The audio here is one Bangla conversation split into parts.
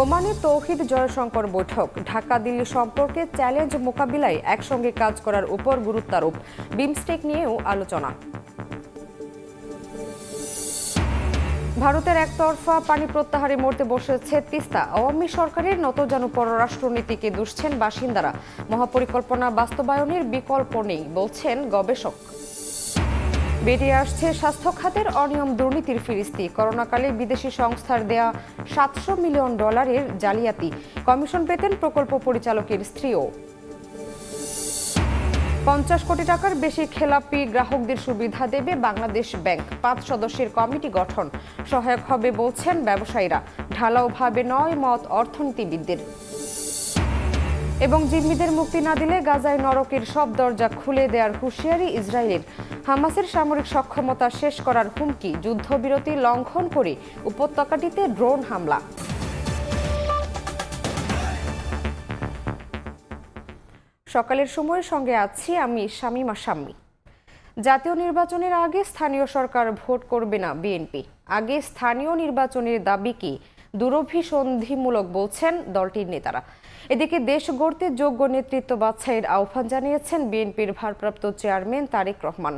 ওমানে তৌহিদ জয়শঙ্কর বৈঠক, ঢাকা দিল্লি সম্পর্কে চ্যালেঞ্জ মোকাবিলায় একসঙ্গে কাজ করার উপর গুরুত্বারোপ। বিমস্টেক নিয়েও আলোচনা। ভারতের একতরফা পানি প্রত্যাহারে মরতে বসেছে তিস্তা। আওয়ামী সরকারের নতজানু পররাষ্ট্রনীতিকে দুষছেন বাসিন্দারা। মহাপরিকল্পনা বাস্তবায়নের বিকল্প নেই বলছেন গবেষক। বেরিয়ে আসছে স্বাস্থ্য খাতের অনিয়ম দুর্নীতির ফিরিস্তি। করোনাকালে বিদেশি সংস্থার দেয়া $700 মিলিয়ন জালিয়াতি। কমিশন পেতেন প্রকল্প পরিচালকের স্ত্রীও। 50 কোটি টাকার বেশি খেলাপি গ্রাহকদের সুবিধা দেবে বাংলাদেশ ব্যাংক। 5 সদস্যের কমিটি গঠন সহায়ক হবে বলছেন ব্যবসায়ীরা। ঢালাওভাবে নয় মত অর্থনীতিবিদদের। এবং জিম্মিদের মুক্তি না দিলে গাজায় নরকের সব দরজা খুলে দেওয়ার হুঁশিয়ারি ইসরায়েলের। হামাসের সামরিক সক্ষমতা শেষ করার হুমকি। যুদ্ধবিরতি লঙ্ঘন করে উপত্যকাটিতে ড্রোন হামলা। সকালের সময়ের সঙ্গে আছি আমি শামীমা শাম্মী। জাতীয় নির্বাচনের আগে স্থানীয় সরকার ভোট করবে না বিএনপি। আগে স্থানীয় নির্বাচনের দাবি কি দুরভিসন্ধিমূলক বলছেন দলটির নেতারা। এদিকে দেশ গড়তে যোগ্য নেতৃত্ব বাছাইয়ের আহ্বান জানিয়েছেন বিএনপির ভারপ্রাপ্ত চেয়ারম্যান তারেক রহমান।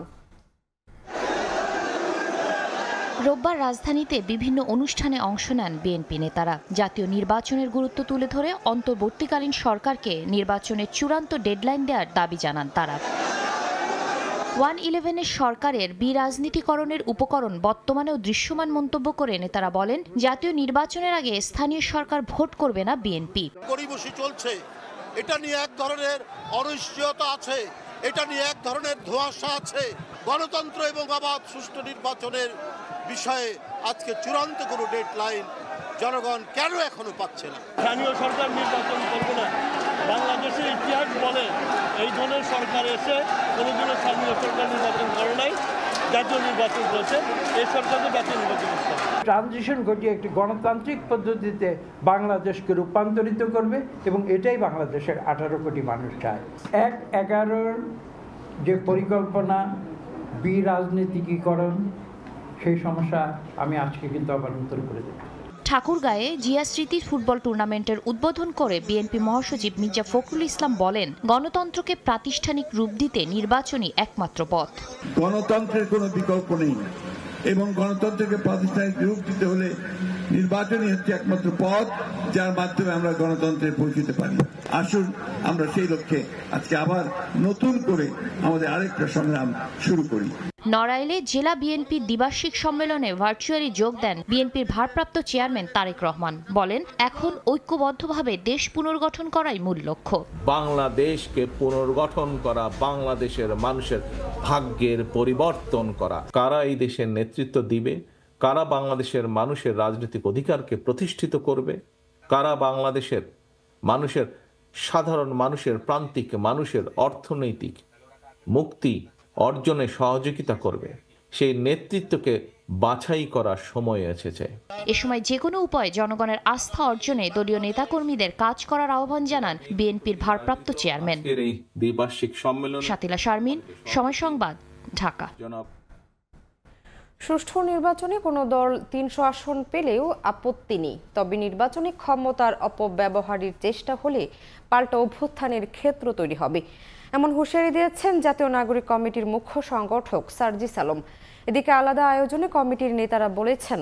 রোববার রাজধানীতে বিভিন্ন অনুষ্ঠানে অংশ নেন বিএনপি নেতারা। জাতীয় নির্বাচনের গুরুত্ব তুলে ধরে অন্তর্বর্তীকালীন সরকারকে নির্বাচনের চূড়ান্ত ডেডলাইন দেওয়ার দাবি জানান তারা। 1-11-এর সরকারের বিরাজনীতিকরণের উপকরণ বর্তমানেও দৃশ্যমান মন্তব্য করে নেতারা বলেন, জাতীয় নির্বাচনের আগে স্থানীয় সরকার ভোট করবে না বিএনপি। গড়িবসি চলছে, এটা নিয়ে এক ধরনের অনিশ্চয়তা আছে, এটা নিয়ে এক ধরনের ধোঁয়াশা আছে। গণতন্ত্র এবং অবাধ সুষ্ঠু নির্বাচনের বিষয়ে আজকে চূড়ান্ত কোনো ডেডলাইন জনগণ কেন এখনো পাচ্ছে না? স্থানীয় সরকার নির্বাচন করবে না। বাংলাদেশের ইতিহাস বলে এই ধরনের সরকার এসে কোনোদিনও স্থানীয় সরকার নির্বাচন করে নাই, জাতীয় নির্বাচন করেছে। এই সরকারকে জাতীয় নির্বাচন করতে হবে। ট্রানজিশন ঘটিয়ে একটি গণতান্ত্রিক পদ্ধতিতে বাংলাদেশকে রূপান্তরিত করবে এবং এটাই বাংলাদেশের 18 কোটি মানুষ চায়। 1-11 যে পরিকল্পনা বিরাজনীতিকীকরণ, সেই সমস্যা আমি আজকে কিন্তু আবার নতুন করে দেব। ঠাকুরগাঁয়ে জিয়া স্মৃতি ফুটবল টুর্নামেন্টের উদ্বোধন করে বিএনপি মহাসচিব মির্জা ফখরুল ইসলাম বলেন, গণতন্ত্রকে প্রাতিষ্ঠানিক রূপ দিতে নির্বাচনই একমাত্র পথ। গণতন্ত্রের কোনো বিকল্প নেই এবং গণতন্ত্রকে প্রাতিষ্ঠানিক রূপ দিতে হলে নির্বাচনই হচ্ছে একমাত্র পথ, যার মাধ্যমে আমরা গণতন্ত্রে পৌঁছতে পারি। আসুন আমরা সেই লক্ষ্যে আজকে আবার নতুন করে আমাদের আরেকটা সংগ্রাম শুরু করি। নড়াইলে জেলা বিএনপির দ্বিবার্ষিক সম্মেলনে ভার্চুয়ালি যোগ দেন বিএনপির ভারপ্রাপ্ত চেয়ারম্যান তারেক রহমান। বলেন, এখন ঐক্যবদ্ধভাবে দেশ পুনর্গঠন করাই মূল লক্ষ্য। বাংলাদেশকে পুনর্গঠন করা, বাংলাদেশের মানুষের ভাগ্যের পরিবর্তন করা। কারা এই দেশের নেতৃত্ব দিবে, কারা বাংলাদেশের মানুষের রাজনৈতিক অধিকারকে প্রতিষ্ঠিত করবে, কারা বাংলাদেশের মানুষের সাধারণ মানুষের প্রান্তিক মানুষের অর্থনৈতিক মুক্তি অর্জনে সহযোগিতা করবে, সেই নেতৃত্বকে বাছাই করার সময় এসেছে। এ সময় যে কোনো উপায়ে জনগণের আস্থা অর্জনে দলীয় নেতাকর্মীদের কাজ করার আহ্বান জানান বিএনপির ভারপ্রাপ্ত চেয়ারম্যান। এই দ্বিবার্ষিক সম্মেলন। শাতিলা শারমিন, সময় সংবাদ, ঢাকা। সুষ্ঠু নির্বাচনে কোনো দল 300 আসন পেলেও আপত্তি নেই, তবে নির্বাচনী ক্ষমতার অপব্যবহারের চেষ্টা হলে পাল্টা অভ্যুত্থানের ক্ষেত্র তৈরি হবে, এমন হুঁশিয়ারি দিয়েছেন জাতীয় নাগরিক কমিটির মুখ্য সংগঠক সার্জিস আলম। এদিকে আলাদা আয়োজনে কমিটির নেতারা বলেছেন,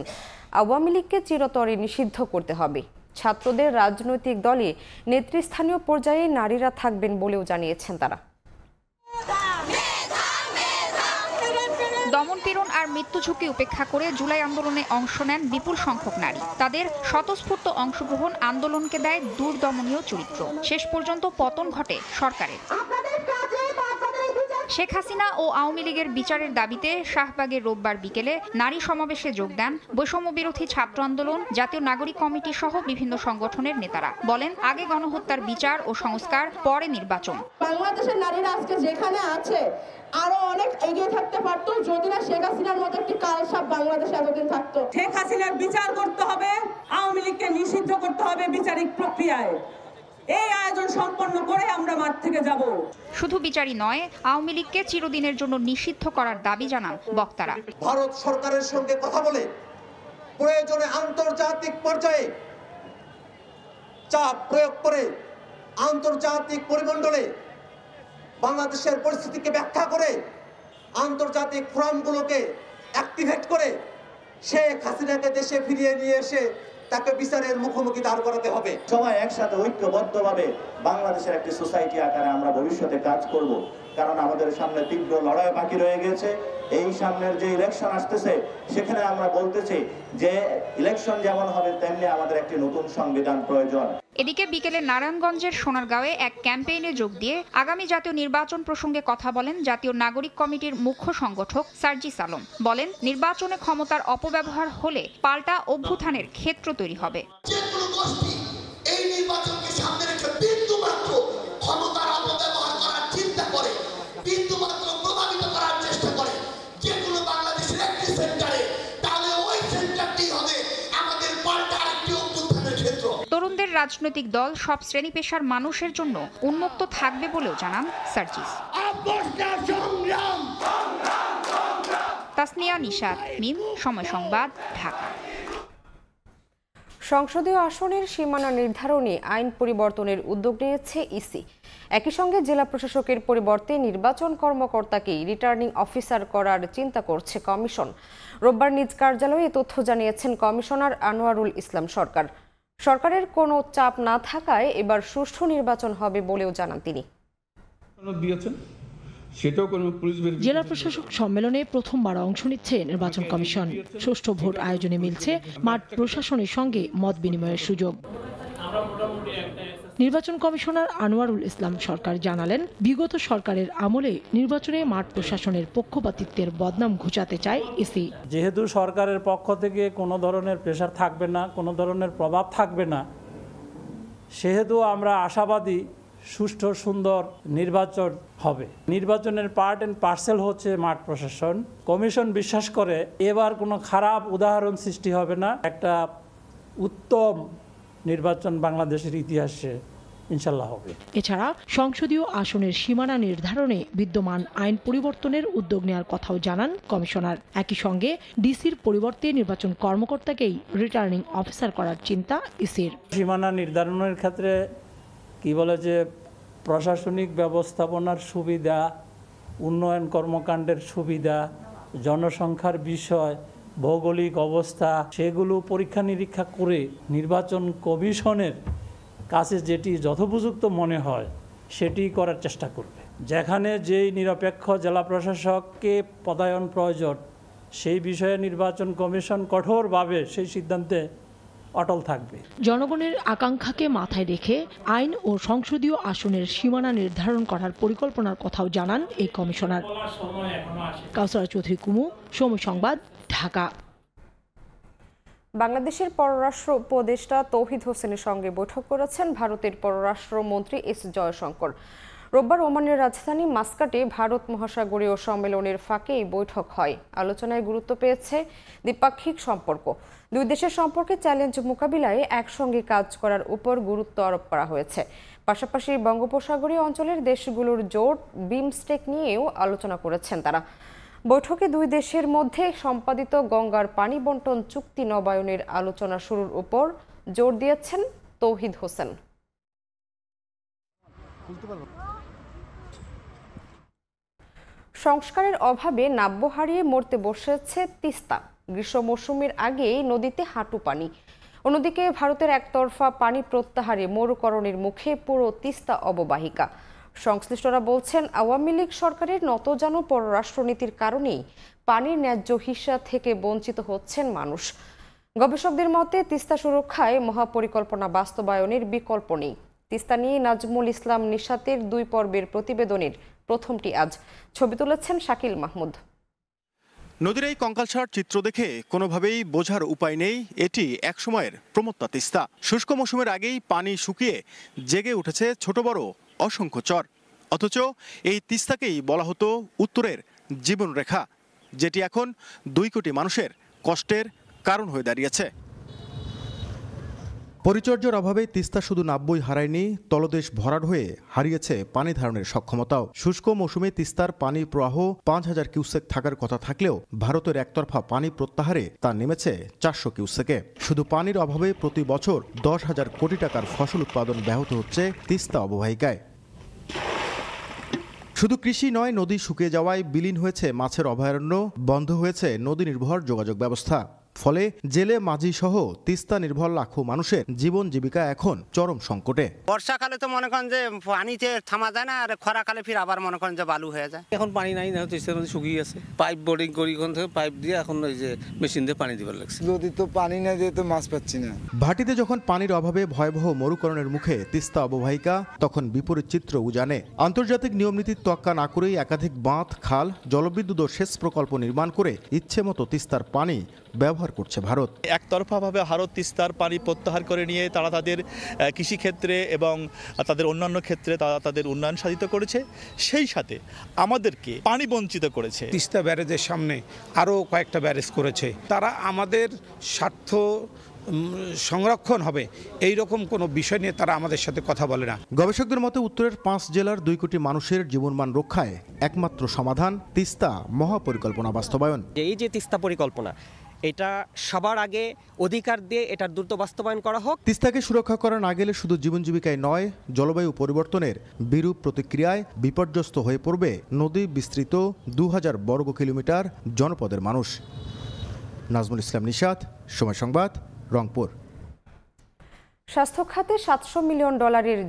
আওয়ামী লীগকে চিরতরে নিষিদ্ধ করতে হবে। ছাত্রদের রাজনৈতিক দলে নেতৃস্থানীয় পর্যায়ে নারীরা থাকবেন বলেও জানিয়েছেন তারা। দমন-পীড়ন আর মৃত্যু ঝুঁকি উপেক্ষা করে জুলাই আন্দোলনে অংশ নেন বিপুল সংখ্যক নারী। তাদের স্বতঃস্ফূর্ত অংশগ্রহণ আন্দোলনকে দেয় দুর্দমনীয় চরিত্র। শেষ পর্যন্ত পতন ঘটে সরকারের। শেখ হাসিনা ও আওয়ামী লীগের বিচারের দাবিতে শাহবাগে রোববার বিকেলে নারী সমাবেশে যোগ দেন বৈষম্য বিরোধী ছাত্র আন্দোলন, জাতীয় নাগরিক কমিটি সহ বিভিন্ন সংগঠনের নেতারা। বলেন, আগে গণহত্যার বিচার ও সংস্কার, পরে নির্বাচন। বাংলাদেশের নারীরা আজকে যেখানে আছে আরো অনেক এগিয়ে থাকতে পারতো যদি না শেখ হাসিনার মতো একটি কালসাপ বাংলাদেশে এতদিন থাকতো। শেখ হাসিনার বিচার করতে হবে, আওয়ামী লীগকে নিষিদ্ধ করতে হবে বিচারিক প্রক্রিয়ায়। এই আয়োজন সম্পন্ন করে আমরা মাঠ থেকে যাব। শুধু বিচারই নয়, আওয়ামী লীগকে চিরদিনের জন্য নিষিদ্ধ করার দাবি জানান বক্তারা। ভারত সরকারের সঙ্গে কথা বলে প্রয়োজনে আন্তর্জাতিক পর্যায়ে চাপ প্রয়োগ করে আন্তর্জাতিক পরিমণ্ডলে বাংলাদেশের পরিস্থিতিকে ব্যাখ্যা করে আন্তর্জাতিক ফোরামগুলোকে অ্যাক্টিভেট করে শেখ হাসিনাকে দেশে ফিরিয়ে নিয়ে এসে তাকে বিচারের মুখোমুখি দাঁড় করাতে হবে। সবাই একসাথে ঐক্যবদ্ধভাবে বাংলাদেশের একটি সোসাইটি আকারে আমরা ভবিষ্যতে কাজ করব, কারণ আমাদের সামনে তীব্র লড়াই বাকি রয়ে গেছে। এই সামনের যে ইলেকশন আসতেছে সেখানে আমরা বলতেছি যে ইলেকশন যেমন হবে তেমনি আমাদের একটি নতুন সংবিধান প্রয়োজন। এদিকে বিকেলে নারায়ণগঞ্জের সোনারগাঁওয়ে এক ক্যাম্পেইনে যোগ দিয়ে আগামী জাতীয় নির্বাচন প্রসঙ্গে কথা বলেন জাতীয় নাগরিক কমিটির মুখ্য সংগঠক সার্জিস আলম। বলেন, নির্বাচনে ক্ষমতার অপব্যবহার হলে পাল্টা অভ্যুত্থানের ক্ষেত্র তৈরি হবে। এই নির্বাচনকে সামনে রেখে বিন্দুমাত্র ক্ষমতার অপব্যবহার করার চিন্তা করে, বিন্দুমাত্র প্রভাবিত করার চেষ্টা করে যে কোনো বাংলাদেশের একটি সেন্টারে, তাহলে ওই সেন্টারটি হবে আমাদের পাল্টা আরেকটি অভ্যুত্থানের ক্ষেত্র। তরুণদের রাজনৈতিক দল সব শ্রেণী পেশার মানুষের জন্য উন্মুক্ত থাকবে বলেও জানান সার্জিস। তাসনিয়া নিশাত, মিম, সময় সংবাদ, ঢাকা। সংসদীয় আসনের সীমানা নির্ধারণে আইন পরিবর্তনের উদ্যোগ নিয়েছে ইসি। একই সঙ্গে জেলা প্রশাসকের পরিবর্তে নির্বাচন কর্মকর্তাকেই রিটার্নিং অফিসার করার চিন্তা করছে কমিশন। রোববার নিজ কার্যালয়ে এ তথ্য জানিয়েছেন কমিশনার আনোয়ারুল ইসলাম সরকার। সরকারের কোনো চাপ না থাকায় এবার সুষ্ঠু নির্বাচন হবে বলেও জানান তিনি। জেলা প্রশাসক সম্মেলনে প্রথমবার অংশ নিচ্ছে নির্বাচন কমিশন। সুষ্ঠু ভোট আয়োজনে মিলছে মাঠ প্রশাসনের সঙ্গে মত বিনিময়ের সুযোগ। নির্বাচন কমিশনার আনোয়ারুল ইসলাম সরকার জানালেন, বিগত সরকারের আমলে নির্বাচনে মাঠ প্রশাসনের পক্ষপাতিত্বের বদনাম ঘুচাতে চায় ইসি। যেহেতু সরকারের পক্ষ থেকে কোনো ধরনের প্রেশার থাকবে না, কোনো ধরনের প্রভাব থাকবে না, সেহেতু আমরা আশাবাদী সুষ্ঠু সুন্দর নির্বাচন হবে। নির্বাচনের পার্ট অ্যান্ড পার্সেল হচ্ছে মাঠ প্রশাসন। কমিশন বিশ্বাস করে এবার কোনো খারাপ উদাহরণ সৃষ্টি হবে না। একটা উত্তম নির্বাচন বাংলাদেশের ইতিহাসে ইনশাল্লাহ হবে। এছাড়া সংসদীয় আসনের সীমানা নির্ধারণে বিদ্যমান আইন পরিবর্তনের উদ্যোগ নেওয়ার কথাও জানান কমিশনার। একই সঙ্গে ডিসির পরিবর্তে নির্বাচন কর্মকর্তাকেই রিটার্নিং অফিসার করার চিন্তা ইসির। সীমানা নির্ধারণের ক্ষেত্রে কি বলে যে প্রশাসনিক ব্যবস্থাপনার সুবিধা, উন্নয়ন কর্মকাণ্ডের সুবিধা, জনসংখ্যার বিষয়, ভৌগোলিক অবস্থা, সেগুলো পরীক্ষা নিরীক্ষা করে নির্বাচন কমিশনের কাছে যেটি যথোপযুক্ত মনে হয় সেটি করার চেষ্টা করবে। যেখানে যেই নিরপেক্ষ জেলা প্রশাসককে পদায়ন প্রয়োজন সেই বিষয়ে নির্বাচন কমিশন কঠোরভাবে সেই সিদ্ধান্তে অটল থাকবে। জনগণের আকাঙ্ক্ষাকে মাথায় রেখে আইন ও সংসদীয় আসনের সীমানা নির্ধারণ করার পরিকল্পনার কথাও জানান এই কমিশনার। কাউসারা চৌধুরী কুমু, সময় সংবাদ, ঢাকা। বাংলাদেশের পররাষ্ট্র উপদেষ্টা তৌহিদ হোসেনের সঙ্গে বৈঠক করেছেন ভারতের পররাষ্ট্রমন্ত্রী এস জয়শঙ্কর। রোববার ওমানের রাজধানী মাস্কাটে ভারত মহাসাগরীয় সম্মেলনের ফাঁকে এই বৈঠক হয়। আলোচনায় গুরুত্ব পেয়েছে দ্বিপাক্ষিক সম্পর্ক। দুই দেশের সম্পর্কে চ্যালেঞ্জ মোকাবিলায় একসঙ্গে কাজ করার উপর গুরুত্ব আরোপ করা হয়েছে। পাশাপাশি বঙ্গোপসাগরীয় অঞ্চলের দেশগুলোর জোট বিমস্টেক নিয়েও আলোচনা করেছেন তারা। বৈঠকে দুই দেশের মধ্যে সম্পাদিত গঙ্গার পানি বন্টন চুক্তি নবায়নের আলোচনা শুরুর উপর জোর দিয়েছেন তৌহিদ হোসেন। সংস্কারের অভাবে নাব্য হারিয়ে মরতে বসেছে তিস্তা। গ্রীষ্ম মৌসুমের আগেই নদীতে হাঁটু পানি। অন্যদিকে ভারতের একতরফা পানি প্রত্যাহারে মরুকরণের মুখে পুরো তিস্তা অববাহিকা। সংশ্লিষ্টরা বলছেন, আওয়ামী লীগ সরকারের নতজানু পররাষ্ট্রনীতির কারণেই পানির ন্যায্য হিস্সা থেকে বঞ্চিত হচ্ছেন মানুষ। গবেষকদের মতে তিস্তা সুরক্ষায় মহাপরিকল্পনা বাস্তবায়নের বিকল্প নেই। তিস্তা নিয়ে নাজমুল ইসলাম নিশাতের 2 পর্বের প্রতিবেদনের প্রথমটি আজ। ছবি তুলেছেন শাকিল মাহমুদ। নদীর এই কঙ্কালসার চিত্র দেখে কোনোভাবেই বোঝার উপায় নেই এটি একসময়ের প্রমত্তা তিস্তা। শুষ্ক মৌসুমের আগেই পানি শুকিয়ে জেগে উঠেছে ছোট বড় অসংখ্য চর। অথচ এই তিস্তাকেই বলা হতো উত্তরের জীবনরেখা, যেটি এখন 2 কোটি মানুষের কষ্টের কারণ হয়ে দাঁড়িয়েছে। পরিচর্যার অভাবে তিস্তা শুধু নাব্যই হারায়নি, তলদেশ ভরাট হয়ে হারিয়েছে পানি ধারণের সক্ষমতাও। শুষ্ক মৌসুমে তিস্তার পানি প্রবাহ 5000 কিউসেক থাকার কথা থাকলেও ভারতের একতরফা পানি প্রত্যাহারে তা নেমেছে 400 কিউসেকে। শুধু পানির অভাবে প্রতি বছর 10,000 কোটি টাকার ফসল উৎপাদন ব্যাহত হচ্ছে তিস্তা অববাহিকায়। শুধু কৃষি নয়, নদী শুকিয়ে যাওয়ায় বিলীন হয়েছে মাছের অভয়ারণ্য, বন্ধ হয়েছে নদী নির্ভর যোগাযোগ ব্যবস্থা। ফলে জেলে মাঝি সহ তিস্তা নির্ভর লাখো মানুষের জীবন জীবিকা এখন চরম সংকটে। বর্ষাকালে তো মনে করেন যে পানিতে থামা যায় না, আর খরাকালে ফির আবার মনে করেন যে বালু হয়ে যায়। এখন পানি নাই না, তিস্তা নদী শুকিয়ে গেছে। পাইপ বোর্ডিং করি কোন থেকে পাইপ দিয়ে এখন ওই যে মেশিন দিয়ে পানি দিবার লাগছে। নদী তো পানি না দিয়ে তো মাছ পাচ্ছি না। ভাটিতে যখন পানির অভাবে ভয়াবহ মরুকরণের মুখে তিস্তা অববাহিকা, তখন বিপরীত চিত্র উজানে। আন্তর্জাতিক নিয়মনীতির তোয়াক্কা না করেই একাধিক বাঁধ, খাল, জলবিদ্যুৎ ও সেচ প্রকল্প নির্মাণ করে ইচ্ছে মতো তিস্তার পানি ব্যবহার করছে ভারত। একতরফাভাবে ভারত তিস্তার পানি প্রত্যাহার করে নিয়ে তারা তাদের কৃষিক্ষেত্রে এবং তাদের অন্যান্য ক্ষেত্রে তারা তাদের উন্নয়ন সাধিত করেছে, সেই সাথে আমাদেরকে পানি বঞ্চিত করেছে। তিস্তা ব্যারেজের সামনে আরও কয়েকটা ব্যারেজ করেছে। তারা আমাদের স্বার্থ সংরক্ষণ হবে এই রকম কোনো বিষয় নিয়ে তারা আমাদের সাথে কথা বলে না। গবেষকদের মতে উত্তরের 5 জেলার 2 কোটি মানুষের জীবনমান রক্ষায় একমাত্র সমাধান তিস্তা মহাপরিকল্পনা বাস্তবায়ন। এই যে তিস্তা পরিকল্পনা, এটা সবার আগে অধিকার দিয়ে এটার দ্রুত বাস্তবায়ন করা হোক। তিস্তাকে সুরক্ষা করা না গেলে শুধু জীবন জীবিকায় নয়, জলবায়ু পরিবর্তনের বিরূপ প্রতিক্রিয়ায় বিপর্যস্ত হয়ে পড়বে নদী বিস্তৃত 2000 বর্গ কিলোমিটার জনপদের মানুষ। নাজমুল ইসলাম নিশাত, সময় সংবাদ, রংপুর। স্বাস্থ্য খাতে $700 মিলিয়ন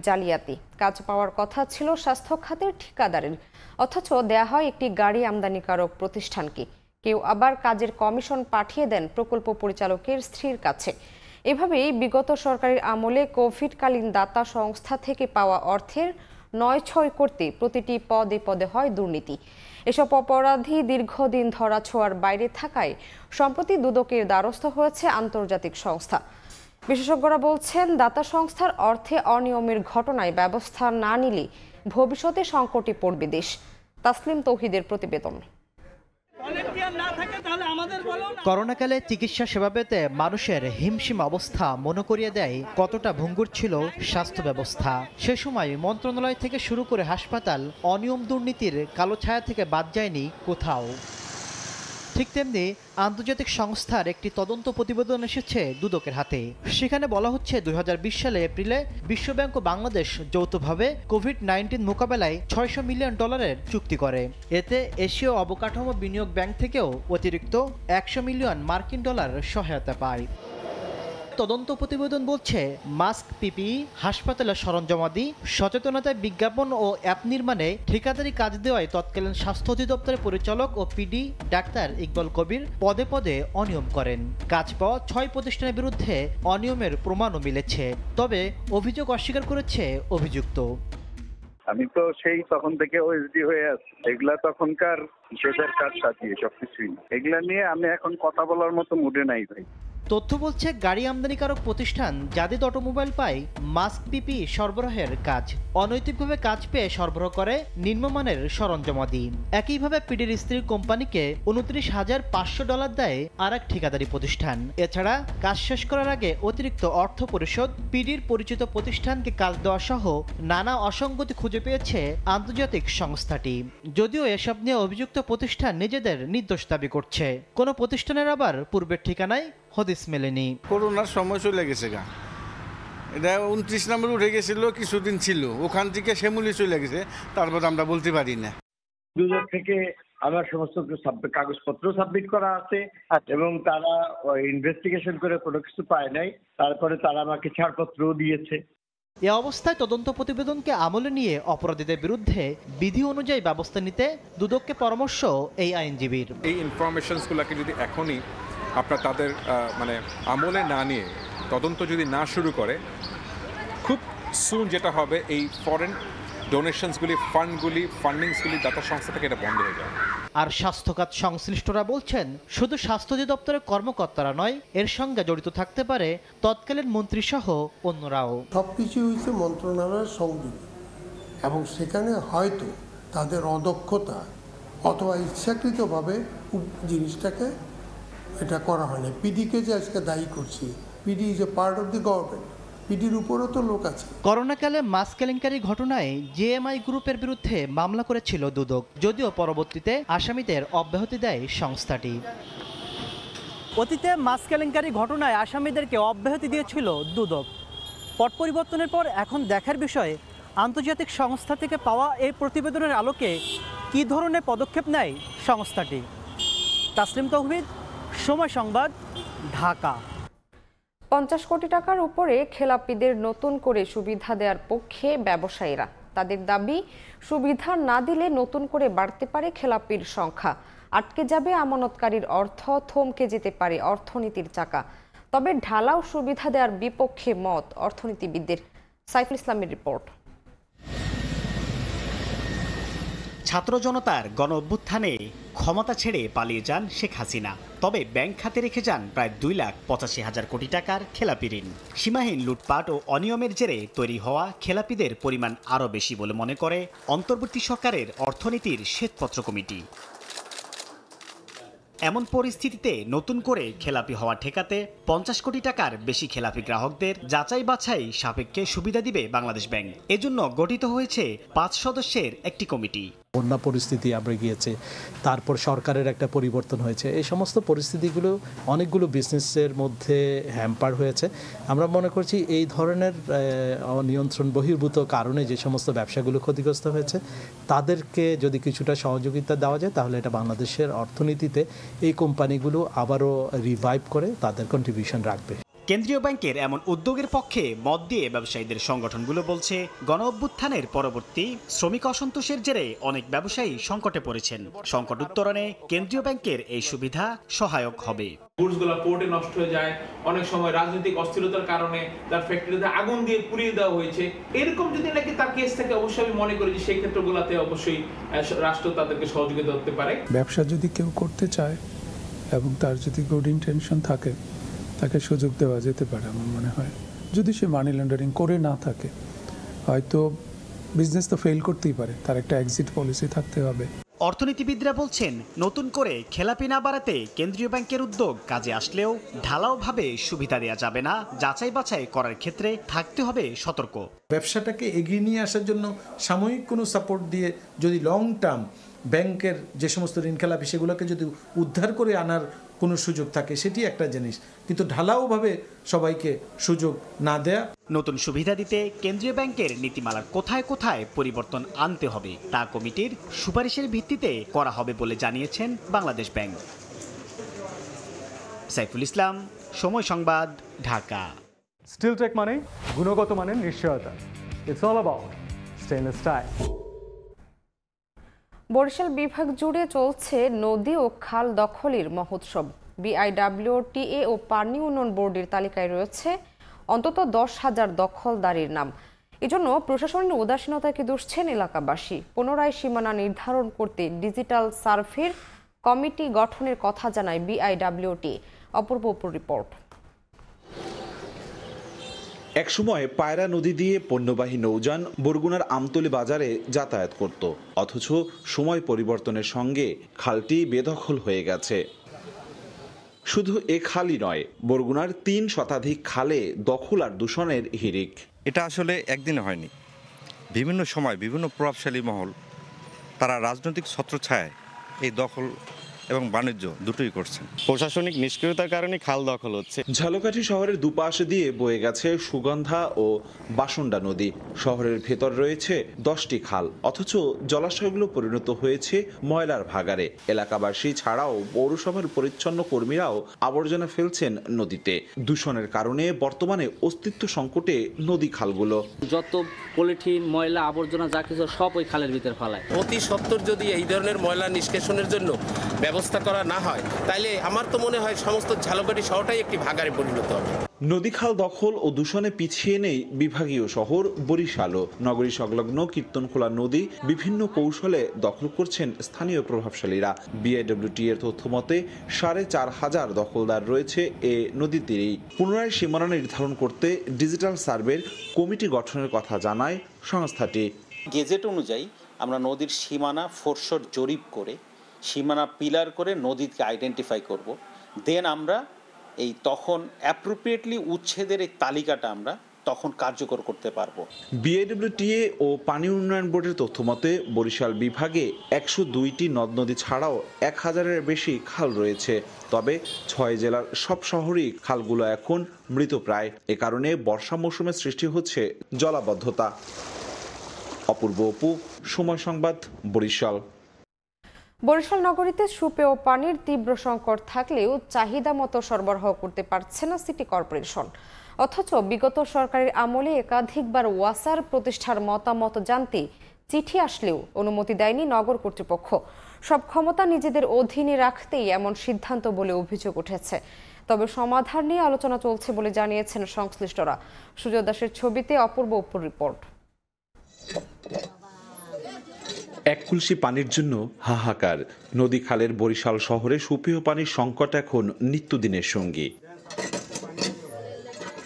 জালিয়াতি। কাজ পাওয়ার কথা ছিল স্বাস্থ্য খাতের ঠিকাদারের, অথচ দেয়া হয় একটি গাড়ি আমদানিকারক প্রতিষ্ঠানকে। কেউ আবার কাজের কমিশন পাঠিয়ে দেন প্রকল্প পরিচালকের স্ত্রীর কাছে। এভাবেই বিগত সরকারের আমলে কোভিডকালীন দাতা সংস্থা থেকে পাওয়া অর্থের 9-6 করতে প্রতিটি পদে পদে হয় দুর্নীতি। এসব অপরাধী দীর্ঘদিন ধরাছোঁয়ার বাইরে থাকায় সম্প্রতি দুদকের দ্বারস্থ হয়েছে আন্তর্জাতিক সংস্থা। বিশেষজ্ঞরা বলছেন, দাতা সংস্থার অর্থে অনিয়মের ঘটনায় ব্যবস্থা না নিলে ভবিষ্যতে সংকটে পড়বে দেশ। তাসলিম তৌহিদের প্রতিবেদন। করোনাকালে চিকিৎসা সেবা পেতে মানুষের হিমশিম অবস্থা মনে করিয়ে দেয় কতটা ভঙ্গুর ছিল স্বাস্থ্য ব্যবস্থা। সে সময় মন্ত্রণালয় থেকে শুরু করে হাসপাতাল অনিয়ম দুর্নীতির কালো ছায়া থেকে বাদ যায়নি কোথাও। ঠিক তেমনি আন্তর্জাতিক সংস্থার একটি তদন্ত প্রতিবেদন এসেছে দুদকের হাতে। সেখানে বলা হচ্ছে 2020 সালে এপ্রিলে বিশ্বব্যাংক ও বাংলাদেশ যৌথভাবে কোভিড-19 মোকাবেলায় $600 মিলিয়ন চুক্তি করে। এতে এশীয় অবকাঠামো বিনিয়োগ ব্যাংক থেকেও অতিরিক্ত $100 মিলিয়ন সহায়তা পায়। তদন্ত প্রতিবেদন বলছে, মাস্ক, পিপিই, হাসপাতালের সরঞ্জামাদি, সচেতনতা বিজ্ঞাপন ও অ্যাপ নির্মাণে ঠিকাদারি কাজ দেওয়ায় তৎকালীন স্বাস্থ্য অধিদপ্তরের পরিচালক ও পিডি ডাক্তার ইকবাল কবির পদে পদে অনিয়ম করেন। কাজ পাওয়া 6 প্রতিষ্ঠানের বিরুদ্ধে অনিয়মের প্রমাণও মিলেছে। তবে অভিযোগ অস্বীকার করেছে অভিযুক্ত। আমি তো সেই তখন থেকে ওএসডি হয়ে আছি। এগুলা তখনকার হিসেবের কাজ সাজিয়ে সবকিছুই, এগুলা নিয়ে আমি এখন কথা বলার মতো মুডে নাই ভাই। তথ্য বলছে, গাড়ি আমদানিকারক প্রতিষ্ঠান জাদিদ অটোমোবাইল পায় মাস্ক, পিপি সরবরাহের কাজ। অনৈতিকভাবে কাজ পেয়ে সরবরাহ করে নিম্নমানের সরঞ্জামাদি। একইভাবে পিডির স্ত্রীর কোম্পানিকে $29,500 দেয় আর এক ঠিকাদারি প্রতিষ্ঠান। এছাড়া কাজ শেষ করার আগে অতিরিক্ত অর্থ পরিশোধ, পিডির পরিচিত প্রতিষ্ঠানকে কাজ দেওয়া সহ নানা অসঙ্গতি খুঁজে পেয়েছে আন্তর্জাতিক সংস্থাটি। যদিও এসব নিয়ে অভিযুক্ত প্রতিষ্ঠান নিজেদের নির্দোষ দাবি করছে। কোনো প্রতিষ্ঠানের আবার পূর্বের ঠিকানায় হদিস মেলেনি। করোনার সময় চলে গেছে গা, এটা 29 নম্বর উঠে গেছিল, কিছুদিন ছিল, ওখান থেকে শ্যামলি চলে গেছে, তারপর আমরা বলতে পারি না। দুদক থেকে আমার সমস্ত কাগজপত্র সাবমিট করা আছে এবং তারা ইনভেস্টিগেশন করে কোনো কিছু পায় নাই। তারপরে তারা আমাকে ছাড়পত্রও দিয়েছে। এ অবস্থায় তদন্ত প্রতিবেদনকে আমলে নিয়ে অপরাধীদের বিরুদ্ধে বিধি অনুযায়ী ব্যবস্থা নিতে দুদককে পরামর্শ এই আইনজীবীর। এই ইনফরমেশনসগুলোকে যদি এখনই আপনার তাদের আমলে না নিয়ে তদন্ত যদি না শুরু করে, খুব সুন যেটা হবে, এই ফরেন ডোনেশনসগুলি, ফান্ডিংসগুলি দাতা সংস্থা থেকে এটা বন্ধ হয়ে যাবে। আর স্বাস্থ্যখাত সংশ্লিষ্টরা বলছেন, শুধু স্বাস্থ্য অধিদপ্তরের কর্মকর্তারা নয়, এর সঙ্গে জড়িত থাকতে পারে তৎকালীন মন্ত্রী সহ অন্যরাও। সবকিছু হয়েছে মন্ত্রণালয়ের সংযোগে, এবং সেখানে হয়তো তাদের অদক্ষতা অথবা ইচ্ছাকৃতভাবে জিনিসটাকে এটা করা হয়নি। পিডিকে যে আজকে দায়ী করছি, PD is a part of the government, পিডির উপরও তো লোক আছে। করোনাকালে মাছ কেলেঙ্কারি ঘটনায় জেএমআই গ্রুপের বিরুদ্ধে মামলা করেছিল দুদক, যদিও পরবর্তীতে আসামিদের অব্যাহতি দেয় সংস্থাটি। অতীতে মাছ কেলেঙ্কারি ঘটনায় আসামিদেরকে অব্যাহতি দিয়েছিল দুদক। পট পরিবর্তনের পর এখন দেখার বিষয়ে আন্তর্জাতিক সংস্থা থেকে পাওয়া এই প্রতিবেদনের আলোকে কী ধরনের পদক্ষেপ নেয় সংস্থাটি। তাসলিম তৌহিদ, সময় সংবাদ, ঢাকা। 50 কোটি টাকার উপরে খেলাপিদের নতুন করে সুবিধা দেওয়ার পক্ষে ব্যবসায়ীরা। তাদের দাবি, সুবিধা না দিলে নতুন করে বাড়তে পারে খেলাপির সংখ্যা, আটকে যাবে আমানতকারীর অর্থ, থমকে যেতে পারে অর্থনীতির চাকা। তবে ঢালাও সুবিধা দেওয়ার বিপক্ষে মত অর্থনীতিবিদদের। সাইফুল ইসলামের রিপোর্ট। ছাত্র জনতার গণ অভ্যুত্থানে ক্ষমতা ছেড়ে পালিয়ে যান শেখ হাসিনা, তবে ব্যাংক খাতে রেখে যান প্রায় 2,85,000 কোটি টাকার খেলাপি ঋণ। সীমাহীন লুটপাট ও অনিয়মের জেরে তৈরি হওয়া খেলাপিদের পরিমাণ আরও বেশি বলে মনে করে অন্তর্বর্তী সরকারের অর্থনীতির শ্বেতপত্র কমিটি। এমন পরিস্থিতিতে নতুন করে খেলাপি হওয়া ঠেকাতে 50 কোটি টাকার বেশি খেলাপি গ্রাহকদের যাচাই বাছাই সাপেক্ষে সুবিধা দিবে বাংলাদেশ ব্যাংক। এজন্য গঠিত হয়েছে 5 সদস্যের একটি কমিটি। বন্যা পরিস্থিতি আমরা গিয়েছে, তারপর সরকারের একটা পরিবর্তন হয়েছে, এই সমস্ত পরিস্থিতিগুলো অনেকগুলো বিজনেসের মধ্যে হ্যাম্পার হয়েছে। আমরা মনে করছি এই ধরনের নিয়ন্ত্রণ বহির্ভূত কারণে যে সমস্ত ব্যবসাগুলো ক্ষতিগ্রস্ত হয়েছে তাদেরকে যদি কিছুটা সহযোগিতা দেওয়া যায় তাহলে এটা বাংলাদেশের অর্থনীতিতে এই কোম্পানিগুলো আবারও রিভাইভ করে তাদের কন্ট্রিবিউশন রাখবে। কেন্দ্রীয় ব্যাংকের এমন উদ্যোগের পক্ষে মত দিয়ে ব্যবসায়ীদের সংগঠনগুলো বলছে, গণ অভ্যুত্থানের পরবর্তী শ্রমিক অসন্তোষের জেরে অনেক ব্যবসায়ী সংকটে পড়েছেন। সংকট উত্তরণে কেন্দ্রীয় ব্যাংকের এই সুবিধা সহায়ক হবে। গুডসগুলো পোর্টে নষ্ট হয়ে যায়, অনেক সময় রাজনৈতিক অস্থিরতার কারণে তার ফ্যাক্টরিতে আগুন দিয়ে পুড়িয়ে দেওয়া হয়েছে। এরকম যদি নাকি তার কেস থেকে অবশ্যই আমি মনে করি যে সেই ক্ষেত্রগুলোতে অবশ্যই রাষ্ট্র তাদেরকে সহযোগিতা করতে পারে। ব্যবসা যদি কেউ করতে চায় এবং তার যদি গুড ইন্টেনশন থাকে তাকে সুযোগ দেওয়া যেতে পারে আমার মনে হয়। যদি সে মানি লন্ডারিং করে না থাকে, হয়তো বিজনেস তো ফেল করতেই পারে, তার একটা এক্সিট পলিসি থাকতে হবে। অর্থনীতিবিদরা বলছেন, নতুন করে খেলাপি না বাড়াতে কেন্দ্রীয় ব্যাংকের উদ্যোগ কাজে আসলেও ঢালাওভাবে সুবিধা দেওয়া যাবে না, যাচাই বাছাই করার ক্ষেত্রে থাকতে হবে সতর্ক। ব্যবসাটাকে এগিয়ে নিয়ে আসার জন্য সাময়িক কোনো সাপোর্ট দিয়ে যদি লং টার্ম ব্যাংকের যে সমস্ত ঋণ খেলাপি সেগুলোকে যদি উদ্ধার করে আনার কোনো সুযোগ থাকে সেটি একটা জিনিস, কিন্তু ঢালাওভাবে সবাইকে সুযোগ না দেয়া। নতুন সুবিধা দিতে কেন্দ্রীয় ব্যাংকের নীতিমালার কোথায় কোথায় পরিবর্তন আনতে হবে তা কমিটির সুপারিশের ভিত্তিতে করা হবে বলে জানিয়েছেন বাংলাদেশ ব্যাংক। সাইফুল ইসলাম, সময় সংবাদ, ঢাকা। স্টিলটেক মানে গুণগত মানের নিশ্চয়তা। It's all about stainless style. Barishal বিভাগ জুড়ে চলছে নদী ও খাল দখলের মহোৎসব। বিআইডব্লিউটিএ ও পানি উন্নয়ন বোর্ডের তালিকায় রয়েছে অন্তত 10,000 দখলদারের নাম। এজন্য প্রশাসনের উদাসীনতাকে দুষছেন এলাকাবাসী। পুনরায় সীমানা নির্ধারণ করতে ডিজিটাল সার্ভের কমিটি গঠনের কথা জানায় বিআইডব্লিউটিএ। অপূর্ব রিপোর্ট। একসময় পায়রা নদী দিয়ে পণ্যবাহী নৌযান বরগুনার আমতলী বাজারে যাতায়াত করত, অথচ সময় পরিবর্তনের সঙ্গে খালটি বেদখল হয়ে গেছে। শুধু এ খালই নয়, বরগুনার 3 শতাধিক খালে দখল আর দূষণের হিড়িক। এটা আসলে একদিনে হয়নি, বিভিন্ন সময় বিভিন্ন প্রভাবশালী মহল তারা রাজনৈতিক ছত্রছায়ায় এই দখল এবং বাণিজ্য দুটোই করছেন। প্রশাসনিক নিষ্ক্রিয়তার কারণে খাল দখল হচ্ছে। ঝালকাঠি শহরের দুপাশ দিয়ে বয়ে গেছে সুগন্ধা ও বাসন্ডা নদী। শহরের ভেতর রয়েছে 10টি খাল, অথচ জলাশয়গুলো পরিণত হয়েছে ময়লার ভাগাড়ে। এলাকাবাসী ছাড়াও পৌরসভার পরিচ্ছন্ন কর্মীরাও আবর্জনা ফেলছেন নদীতে। দূষণের কারণে বর্তমানে অস্তিত্ব সংকটে নদী খালগুলো। যত পলিথিন, ময়লা, আবর্জনা যা কিছু সব ওই খালের ভিতর ফেলায়। অতি সত্বর যদি এই ধরনের ময়লা নিষ্কাশনের জন্য ব্যবস্থা করা না হয়, তাইলে আমার তো মনে হয় সমস্ত ঝালকাঠি শহরটাই একটি ভাগাড়ে পরিণত হবে। নদীখাল দখল ও দূষণে পিছিয়ে নেই বিভাগীয় শহর বরিশালও। নগরী সংলগ্ন কীর্তনখোলা নদী বিভিন্ন কৌশলে দখল করছেন স্থানীয় প্রভাবশালীরা। বিআইডব্লিউটি এর তথ্য মতে 4,500 দখলদার রয়েছে এ নদী তীরেই। পুনরায় সীমানা নির্ধারণ করতে ডিজিটাল সার্ভের কমিটি গঠনের কথা জানায় সংস্থাটি। গেজেট অনুযায়ী আমরা নদীর সীমানা ফোরশট জরিপ করে সীমানা পিলার করে নদীকে আইডেন্টিফাই করব, দেন আমরা তখন অ্যাপ্রোপ্রিয়েটলি উচ্ছেদের এই তালিকাটা আমরা তখন কার্যকর করতে পারবো। বিআইডব্লিউটিএ ও পানি উন্নয়ন বোর্ডের তথ্যমতে বরিশাল বিভাগে 102টি নদ নদী ছাড়াও 1000-এর বেশি খাল রয়েছে। তবে 6 জেলার সব শহরেই খালগুলো এখন মৃতপ্রায়। এ কারণে বর্ষা মৌসুমে সৃষ্টি হচ্ছে জলাবদ্ধতা। অপূর্ব অপু, সময় সংবাদ, বরিশাল। বরিশাল নগরীতে সুপেয় পানির তীব্র সংকট থাকলেও চাহিদা মতো সরবরাহ করতে পারছে না সিটি কর্পোরেশন। অথচ বিগত সরকারের আমলে একাধিকবার ওয়াসার প্রতিষ্ঠার মতামত জানতে চিঠি আসলেও অনুমতি দেয়নি নগর কর্তৃপক্ষ। সব ক্ষমতা নিজেদের অধীনে রাখতেই এমন সিদ্ধান্ত বলে অভিযোগ উঠেছে। তবে সমাধান নিয়ে আলোচনা চলছে বলে জানিয়েছেন সংশ্লিষ্টরা। সুজয় দাসের ছবিতে অপূর্ব অপুর রিপোর্ট। এক কলসি পানির জন্য হাহাকার। নদী খালের বরিশাল শহরে সুপেয় পানির সংকট এখন নিত্যদিনের সঙ্গী।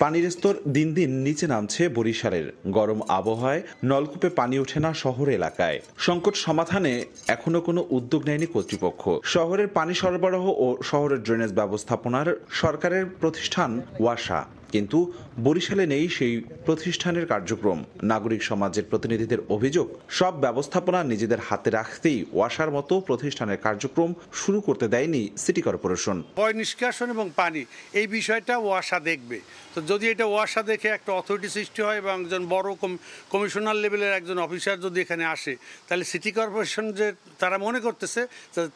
পানির স্তর দিন দিন নিচে নামছে বরিশালের। গরম আবহাওয়ায় নলকূপে পানি ওঠে না শহর এলাকায়। সংকট সমাধানে এখনো কোনো উদ্যোগ নেয়নি কর্তৃপক্ষ। শহরের পানি সরবরাহ ও শহরের ড্রেনেজ ব্যবস্থাপনার সরকারের প্রতিষ্ঠান ওয়াসা, কিন্তু বরিশালে নেই সেই প্রতিষ্ঠানের কার্যক্রম। নাগরিক সমাজের প্রতিনিধিদের অভিযোগ, সব ব্যবস্থাপনা নিজেদের হাতে রাখতেই ওয়াসার মতো প্রতিষ্ঠানের কার্যক্রম শুরু করতে দেয়নি সিটি কর্পোরেশন। পয় নিষ্কাশন এবং পানি এই বিষয়টা ওয়াসা দেখবে। তো যদি এটা ওয়াসা দেখে একটা অথরিটি সৃষ্টি হয় এবং একজন বড় কমিশনার লেভেলের একজন অফিসার যদি এখানে আসে, তাহলে সিটি কর্পোরেশন যে তারা মনে করতেছে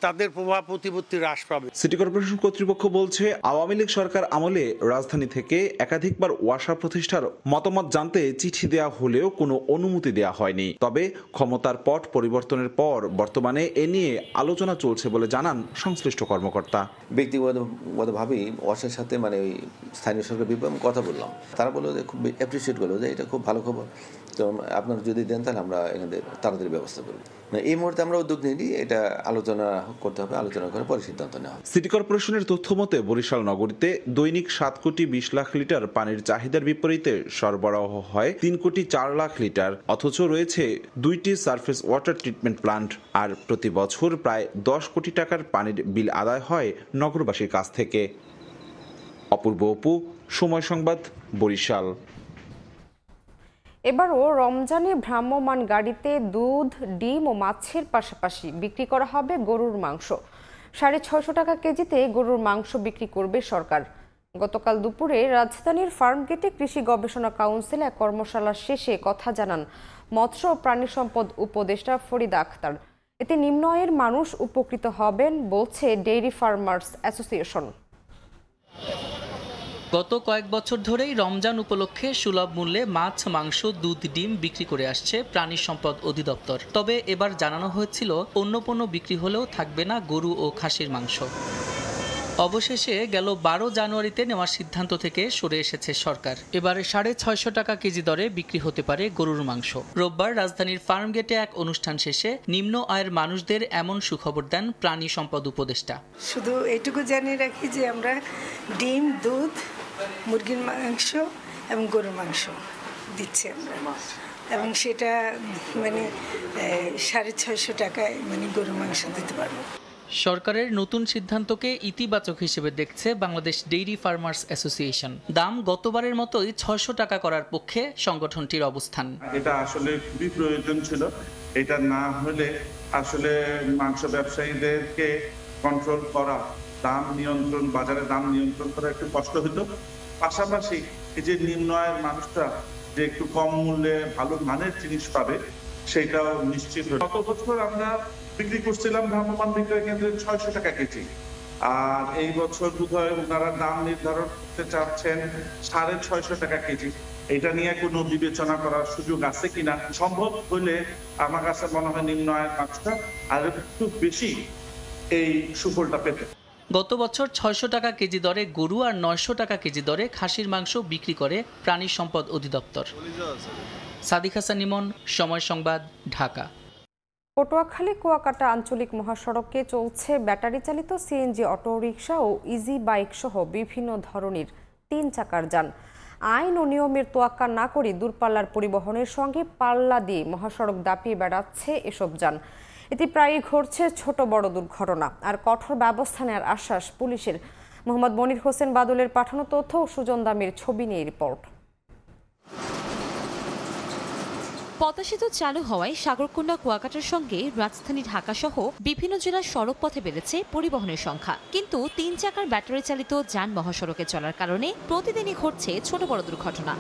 তাদের প্রভাব প্রতিপত্তি হ্রাস পাবে। সিটি কর্পোরেশন কর্তৃপক্ষ বলছে, আওয়ামী লীগ সরকার আমলে রাজধানী থেকে একাধিকবার ওয়াসা প্রতিষ্ঠার মতামত জানতে চিঠি দেওয়া হলেও কোনো অনুমতি দেওয়া হয়নি। তবে ক্ষমতার পট পরিবর্তনের পর বর্তমানে এ নিয়ে আলোচনা চলছে বলে জানান সংশ্লিষ্ট কর্মকর্তা। ব্যক্তিগতভাবেই ওয়াসার সাথে ওই স্থানীয় সরকার বিভাগে কথা বললাম, তারা বললো যে খুব অ্যাপ্রিসিয়েট করলো যে এটা খুব ভালো খবর, তো আপনারা যদি দেন তাহলে আমরা এখানে তাড়াতাড়ি ব্যবস্থা করব। এই মুহূর্তে আমরা উদ্যোগ নিইনি, এটা আলোচনা করতে হবে, আলোচনা করে পরে সিদ্ধান্ত নেওয়া হবে। সিটি কর্পোরেশনের তথ্য মতে বরিশাল নগরীতে দৈনিক 7 কোটি 20 লাখ লিটার পানির চাহিদার বিপরীতে সরবরাহ হয় 3 কোটি 4 লাখ লিটার। অথচ রয়েছে 2টি সারফেস ওয়াটার ট্রিটমেন্ট প্লান্ট। আর প্রতি বছর প্রায় 10 কোটি টাকার পানির বিল আদায় হয় নগরবাসীর কাছ থেকে। অপূর্ব অপু, সময় সংবাদ, বরিশাল। এবারও রমজানে ভ্রাম্যমাণ গাড়িতে দুধ, ডিম ও মাছের পাশাপাশি বিক্রি করা হবে গরুর মাংস। 650 টাকা কেজিতে গরুর মাংস বিক্রি করবে সরকার। গতকাল দুপুরে রাজধানীর ফার্মগেটে কৃষি গবেষণা কাউন্সিল এক কর্মশালা শেষে কথা জানান মৎস্য ও প্রাণী সম্পদ উপদেষ্টা ফরিদা আক্তার। এতে নিম্ন আয়ের মানুষ উপকৃত হবেন বলছে ডেইরি ফার্মার্স অ্যাসোসিয়েশন। গত কয়েক বছর ধরেই রমজান উপলক্ষে সুলভ মূল্যে মাছ, মাংস, দুধ, ডিম বিক্রি করে আসছে প্রাণী সম্পদ অধিদপ্তর। তবে এবার জানানো হয়েছিল অন্য পণ্য বিক্রি হলেও থাকবে না গরু ও খাসির মাংস। অবশেষে গেল 12 জানুয়ারিতে নেওয়ার সিদ্ধান্ত থেকে সরে এসেছে সরকার। এবারে 650 টাকা কেজি দরে বিক্রি হতে পারে গরুর মাংস। রোববার রাজধানীর ফার্মগেটে এক অনুষ্ঠান শেষে নিম্ন আয়ের মানুষদের এমন সুখবর দেন প্রাণী সম্পদ উপদেষ্টা। শুধু এইটুকু জানিয়ে রাখি যে আমরা ডিম, দুধ, মুরগির মাংস এবং গরুর মাংস দিচ্ছি আমরা, এবং সেটা 650 টাকায় গরুর মাংস দিতে পারবো। সরকারের নতুন সিদ্ধান্তকে ইতিবাচক হিসেবে দেখছে বাংলাদেশ ডেইরি ফার্মার্স অ্যাসোসিয়েশন। দাম গতবারের মতোই 600 টাকা করার পক্ষে সংগঠনটির অবস্থান। এটা আসলে খুবই প্রয়োজন ছিল। এটা না হলে আসলে মাংস ব্যবসায়ীদেরকে কন্ট্রোল করা, দাম নিয়ন্ত্রণ, বাজারে দাম নিয়ন্ত্রণ করা একটু কষ্ট হতো। পাশাপাশি এই যে নিম্ন আয়ের মানুষরা যে একটু কম মূল্যে ভালো মানের জিনিস পাবে, সেটাও নিশ্চিত হতো। গত বছর আমরা বিক্রি করছিলাম ভ্রাম্যমাণ বিক্রয় কেন্দ্রে 600 টাকা কেজি, আর এই বছর বোধহয় ওনারা দাম নির্ধারণ করতে চাচ্ছেন 650 টাকা কেজি। এটা নিয়ে কোনো বিবেচনা করার সুযোগ আছে কিনা, সম্ভব হলে আমার কাছে মনে হয় নিম্ন আয়ের মানুষটা আর একটু বেশি এই সুফলটা পেতে। গত বছর 600 টাকা কেজি দরে গরু আর 900 টাকা কেজি দরে খাসির মাংস বিক্রি করে প্রাণী সম্পদ অধিদপ্তর। সাদিক হাসান ইমন, সময় সংবাদ, ঢাকা। পটুয়াখালী কুয়াকাটা আঞ্চলিক মহাসড়কে চলছে ব্যাটারি চালিত সিএনজি অটোরিকশা ও ইজি বাইক সহ বিভিন্ন ধরনের 3 চাকার যান। আইন ও নিয়মের তোয়াক্কা না করে দূরপাল্লার পরিবহনের সঙ্গে পাল্লা দিয়ে মহাসড়ক দাপিয়ে বেড়াচ্ছে এসব যান। এতে প্রায়ই ঘটছে ছোট বড় দুর্ঘটনা। আর কঠোর ব্যবস্থা নেওয়ার আশ্বাস পুলিশের। মোহাম্মদ মনির হোসেন বাদলের পাঠানো তথ্য ও সুজন দামের ছবি নিয়ে রিপোর্ট। পদ্মা সেতু চালু হওয়ায় সাগরকন্যা কুয়াকাটার সঙ্গে রাজধানী ঢাকা সহ বিভিন্ন জেলার সড়ক পথে বেড়েছে পরিবহনের সংখ্যা, কিন্তু 3 চাকার ব্যাটারি চালিত যান মহাসড়কে চলার কারণে প্রতিদিনই ঘটছে ছোট বড় দুর্ঘটনা।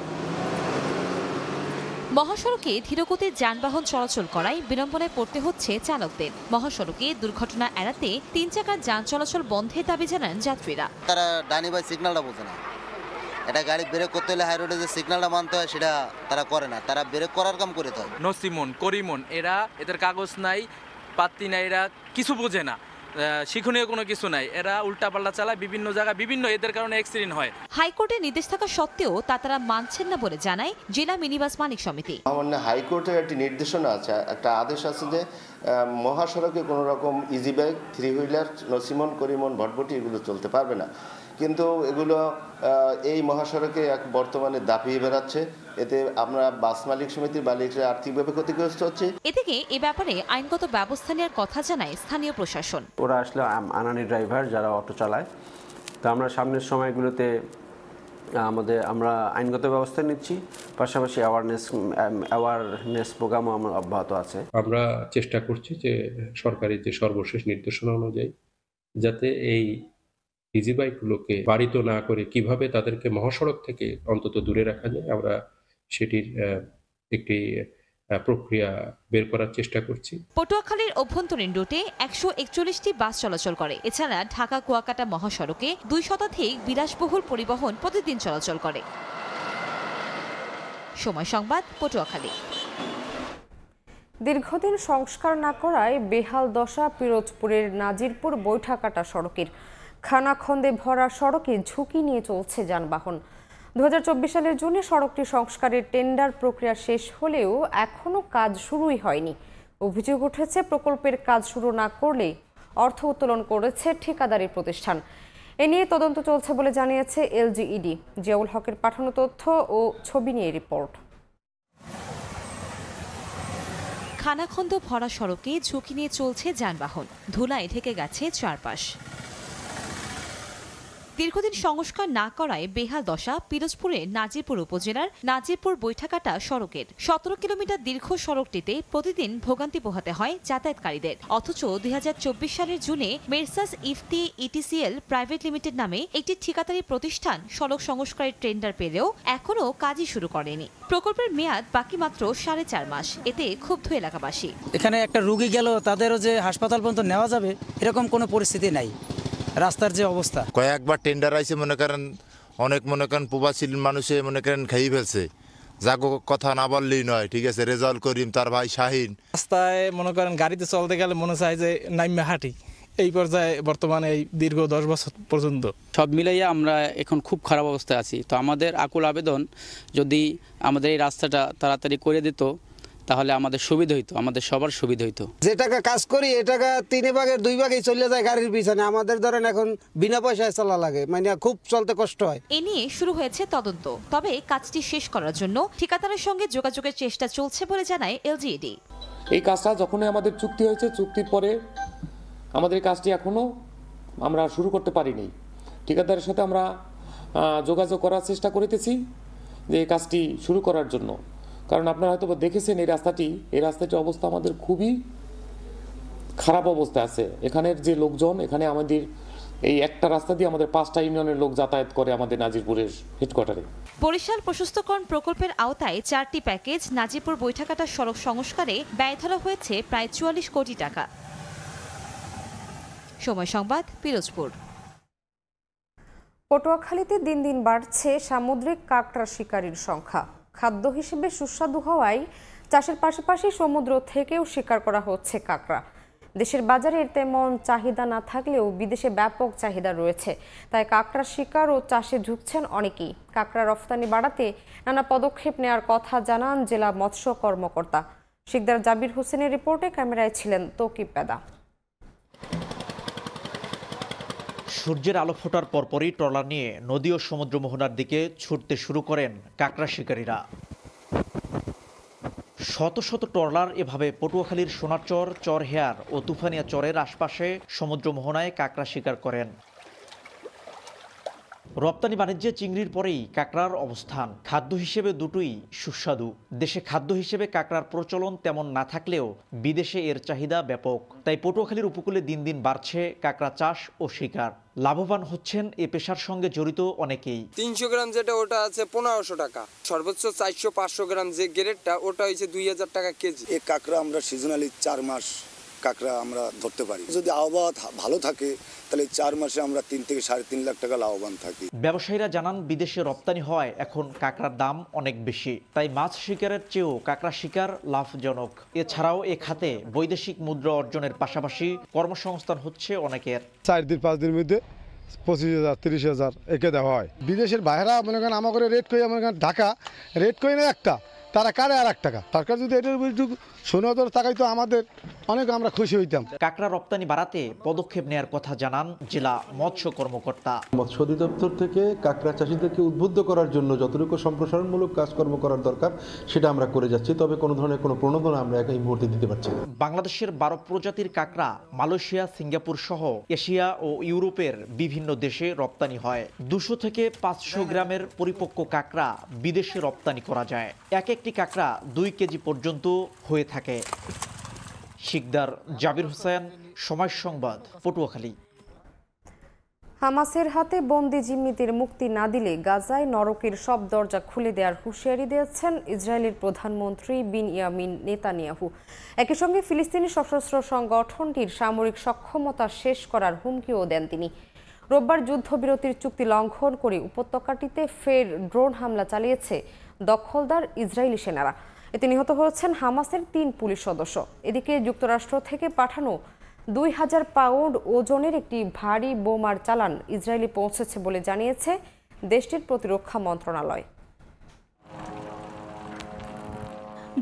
মহাসড়কে ধীরগতির যানবাহন চলাচল করায় বিড়ম্বনায় পড়তে হচ্ছে চালকদের। মহাসড়কে দুর্ঘটনা এড়াতে 3 চাকার যান চলাচল বন্ধের দাবি জানান যাত্রীরা। তারা ডানি বাই সিগন্যালটা বোঝে না, এটা গাড়ি ব্রেক করতে হলে হাই রোডে যে সিগন্যালটা মানতে হয় সেটা তারা করে না, তারা ব্রেক করার কাম করে হয়। নসিমন করিমন এদের কাগজ নাই, পাত্তি নাই, এরা কিছু বোঝে না, শিক্ষণীয় কোনো কিছু নাই, এরা উল্টাপাল্টা চালায়, বিভিন্ন জায়গায় বিভিন্ন এদের কারণে অ্যাক্সিডেন্ট হয়। হাইকোর্টের নির্দেশ থাকা সত্ত্বেও তা তারা মানছেন না বলে জানায় জেলা মিনিবাস মালিক সমিতি। আমাদের হাইকোর্টের একটি নির্দেশনা আছে, একটা আদেশ আছে যে মহাসড়কে কোনো রকম ইজি বাইক, 3 হুইলার, নসিমন, করিমন, ভটভটি এগুলো চলতে পারবে না, কিন্তু এগুলো এই মহাসড়কে বর্তমানে দাপিয়ে বেড়াচ্ছে। এতে আমরা বাস মালিক সমিতির মালিকরা আর্থিকভাবে ক্ষতিগ্রস্ত হচ্ছে। এদিকে এ ব্যাপারে আইনগত ব্যবস্থা নেওয়ার কথা জানায় স্থানীয় প্রশাসন। ওরা আসলে আনানি ড্রাইভার যারা অটো চালায়, তো আমরা সামনের সময়গুলোতে আমরা আইনগত ব্যবস্থা নিচ্ছি, পাশাপাশি অ্যাওয়ারনেস প্রোগ্রামও আমার অব্যাহত আছে। আমরা চেষ্টা করছি যে সরকারি যে সর্বশেষ নির্দেশনা অনুযায়ী যাতে এই ইজি বাইকগুলোকে বাড়িত না করে কিভাবে তাদেরকে মহাসড়ক থেকে অন্তত দূরে রাখা যায়, আমরা সেটির একটি প্রক্রিয়া বের করার চেষ্টা করছি। পটুয়াখালীর অভ্যন্তরীণ রুটে 141টি বাস চলাচল করে। এছাড়া ঢাকা কুয়াকাটা মহাসড়কে 2 শতাধিক বিলাসবহুল পরিবহন প্রতিদিন চলাচল করে। সময় সংবাদ, পটুয়াখালী। দীর্ঘদিন সংস্কার না করায় বেহাল দশা পিরোজপুরের নাজিরপুর বৈঠাকাটা সড়কের। খানাখন্দে ভরা সড়কে ঝুঁকি নিয়ে চলছে যানবাহন। 2024 সালের জুনে সড়কটি সংস্কারের টেন্ডার প্রক্রিয়া শেষ হলেও এখনও কাজ শুরুই হয়নি। অভিযোগ উঠেছে প্রকল্পের কাজ শুরু না করলে অর্থ উত্তোলন করেছে ঠিকাদারি প্রতিষ্ঠান। এ নিয়ে তদন্ত চলছে বলে জানিয়েছে এলজিইডি। জিয়াউল হকের পাঠানো তথ্য ও ছবি নিয়ে রিপোর্ট। খানাখন্দ ভরা সড়কে ঝুঁকি নিয়ে চলছে যানবাহন, ধুলায় ঢেকে গেছে চারপাশ। দীর্ঘদিন সংস্কার না করায় বেহাল দশা পিরোজপুরের নাজিরপুর উপজেলার নাজিরপুর বৈঠাকাটা সড়কের। 17 কিলোমিটার দীর্ঘ সড়কটিতে প্রতিদিন ভোগান্তি পোহাতে হয় যাতায়াতকারীদের। অথচ 2024 সালের জুনে মেরসাস ইফতি ইটিসিএল প্রাইভেট লিমিটেড নামে একটি ঠিকাদারি প্রতিষ্ঠান সড়ক সংস্কারের টেন্ডার পেলেও এখনও কাজই শুরু করেনি। প্রকল্পের মেয়াদ বাকি মাত্র 4.5 মাস। এতে ক্ষুব্ধ এলাকাবাসী। এখানে একটা রোগী গেল, তাদেরও যে হাসপাতাল পর্যন্ত নেওয়া যাবে এরকম কোনো পরিস্থিতি নাই। রাস্তার যে অবস্থা, কয়েকবার টেন্ডার আইছে, অনেক প্রবাসী মানুষে খাইয়ে ফেলছে, যাগো কথা না বললেই নয়। ঠিক আছে, রেজাল্ট করিম তার ভাই শাহিন। রাস্তায় গাড়িতে চলতে গেলে মনে চায় যে নাইমে হাঁটি, এই পর্যায়ে বর্তমানে এই দীর্ঘ 10 বছর পর্যন্ত সব মিলাইয়া আমরা এখন খুব খারাপ অবস্থায় আছি। তো আমাদের আকুল আবেদন, যদি আমাদের এই রাস্তাটা তাড়াতাড়ি করে দিত তাহলে আমাদের সুবিধা হইতো, আমাদের সবার সুবিধা হইতো। যে টাকা কাজ করি এ টাকা 3 ভাগের 2 ভাগই চলে যায় গাড়ির পিছনে। আমাদের ধরেন এখন বিনা পয়সায় চলা লাগে, খুব চলতে কষ্ট হয়। এ নিয়ে শুরু হয়েছে তদন্ত। তবে কাজটি শেষ করার জন্য ঠিকাদারের সঙ্গে যোগাযোগের চেষ্টা চলছে বলে জানায় এলজিইডি। এই কাজটা যখনই আমাদের চুক্তি হয়েছে, চুক্তির পরে আমাদের কাজটি এখনো আমরা শুরু করতে পারিনি। ঠিকাদারের সাথে আমরা যোগাযোগ করার চেষ্টা করিতেছি যে এই কাজটি শুরু করার জন্য। কারণ আপনারা হয়তো দেখেছেন এই রাস্তাটির অবস্থা আমাদের খুবই খারাপ অবস্থা আছে। এখানের যে লোকজন, এখানে আমাদের এই একটা রাস্তা দিয়ে আমাদের 5টা ইউনিয়নের লোক যাতায়াত করে আমাদের নাজিরপুরের হেডকোয়ার্টারে। বরিশাল প্রশস্তকরণ প্রকল্পের আওতায় 4টি প্যাকেজ নাজিরপুর বৈঠাকাটা সড়ক সংস্কারে ব্যয় ধরা হয়েছে প্রায় 44 কোটি টাকা। সময় সংবাদ, পিরোজপুর। পটুয়াখালীতে দিন দিন বাড়ছে সামুদ্রিক কাঁকড়া শিকারীর সংখ্যা। খাদ্য হিসেবে সুস্বাদু হওয়ায় চাষের পাশাপাশি সমুদ্র থেকেও শিকার করা হচ্ছে কাঁকড়া। দেশের বাজারে এর তেমন চাহিদা না থাকলেও বিদেশে ব্যাপক চাহিদা রয়েছে, তাই কাঁকড়া শিকার ও চাষে ঝুঁকছেন অনেকেই। কাঁকড়া রফতানি বাড়াতে নানা পদক্ষেপ নেওয়ার কথা জানান জেলা মৎস্য কর্মকর্তা। শিকদার জাবির হোসেনের রিপোর্টে ক্যামেরায় ছিলেন তৌকিব পেদা। সূর্যের আলো ফোটার পরপরই ট্রলার নিয়ে নদী ও সমুদ্র মোহনার দিকে ছুটতে শুরু করেন কাঁকড়া শিকারীরা। শত শত ট্রলার এভাবে পটুয়াখালীর সোনারচর, চরহেয়ার ও তুফানিয়া চরের আশপাশে সমুদ্র মোহনায় কাঁকড়া শিকার করেন। রপ্তানি বাণিজ্যে চিংড়ির পরেই কাঁকড়ার অবস্থান। খাদ্য হিসেবে দুটোই সুস্বাদু। দেশে খাদ্য হিসেবে কাঁকড়ার প্রচলন তেমন না থাকলেও বিদেশে এর চাহিদা ব্যাপক। তাই পটুয়াখালীর উপকূলে দিন দিন বাড়ছে কাঁকড়া চাষ ও শিকার। লাভবান হচ্ছেন এ পেশার সঙ্গে জড়িত অনেকেই। 300 গ্রাম যেটা ওটা আছে 1500 টাকা, সর্বোচ্চ 400-500 গ্রাম যে গ্রেডটা ওটা হচ্ছে 2000 টাকা কেজি। এই কাঁকড়া আমরা সিজনালি 4 মাস কাঁকড়া আমরা ধরতে পারি। যদি আবহাওয়া ভালো থাকে তাহলে 4 মাসে আমরা 3 থেকে 3.5 লাখ টাকা লাভবান থাকি। ব্যবসায়ীরা জানান বিদেশে রপ্তানি হয় এখন কাঁকড়ার দাম অনেক বেশি, তাই মাছ শিকারের চেয়েও কাঁকড়া শিকার লাভজনক। এছাড়াও এ খাতে বৈদেশিক মুদ্রা অর্জনের পাশাপাশি কর্মসংস্থান হচ্ছে অনেকের। 4 দিন 5 দিনের মধ্যে 25,000 30,000 একে দেওয়া হয়। বিদেশের বাইরা মনে করেন আমার করে রেট করি, মনে করেন ঢাকা রেট করি না একটা, তারা কারে আর 1 টাকা। সরকার যদি এটার উপর একটু সুনজর তাকাইতো আমাদের অনেক আমরা খুশি হইতাম। কাঁকড়া রপ্তানি বাড়াতে পদক্ষেপ নেওয়ার কথা জানান জেলা মৎস্য কর্মকর্তা। মৎস্য অধিদপ্তর থেকে কাঁকড়া চাষিদেরকে উদ্বুদ্ধ করার জন্য যতটুকু সম্প্রসারণমূলক কাজকর্ম করার দরকার সেটা আমরা করে যাচ্ছি, তবে কোনো ধরনের কোনো প্রণোদনা আমরা এই মুহূর্তে দিতে পারছি না। বাংলাদেশের 12 প্রজাতির কাঁকড়া মালয়েশিয়া, সিঙ্গাপুর সহ এশিয়া ও ইউরোপের বিভিন্ন দেশে রপ্তানি হয়। 200 থেকে 500 গ্রামের পরিপক্ক কাঁকড়া বিদেশে রপ্তানি করা যায়। এক একটি কাঁকড়া 2 কেজি পর্যন্ত হয়ে থাকে। শিকদার, জাবির হোসেন, সময় সংবাদ, পটুয়াখালী। হামাসের হাতে বন্দি জিম্মিদের মুক্তি না দিলে গাজায় নরকের সব দরজা খুলে দেওয়ার হুঁশিয়ারি দিয়েছেন ইসরায়েলের প্রধানমন্ত্রী বিনয়ামিন নেতানিয়াহু। একই সঙ্গে ফিলিস্তিনি সশস্ত্র সংগঠনটির সামরিক সক্ষমতা শেষ করার হুমকিও দেন তিনি। রোববার যুদ্ধবিরতির চুক্তি লঙ্ঘন করে উপত্যকাটিতে ফের ড্রোন হামলা চালিয়েছে দখলদার ইসরায়েলি সেনারা। এতে নিহত হয়েছেন হামাসের 3 পুলিশ সদস্য। এদিকে যুক্তরাষ্ট্র থেকে পাঠানো 2000 পাউন্ড ওজনের একটি ভারী বোমার চালান ইসরায়েলে পৌঁছেছে বলে জানিয়েছে দেশটির প্রতিরক্ষা মন্ত্রণালয়।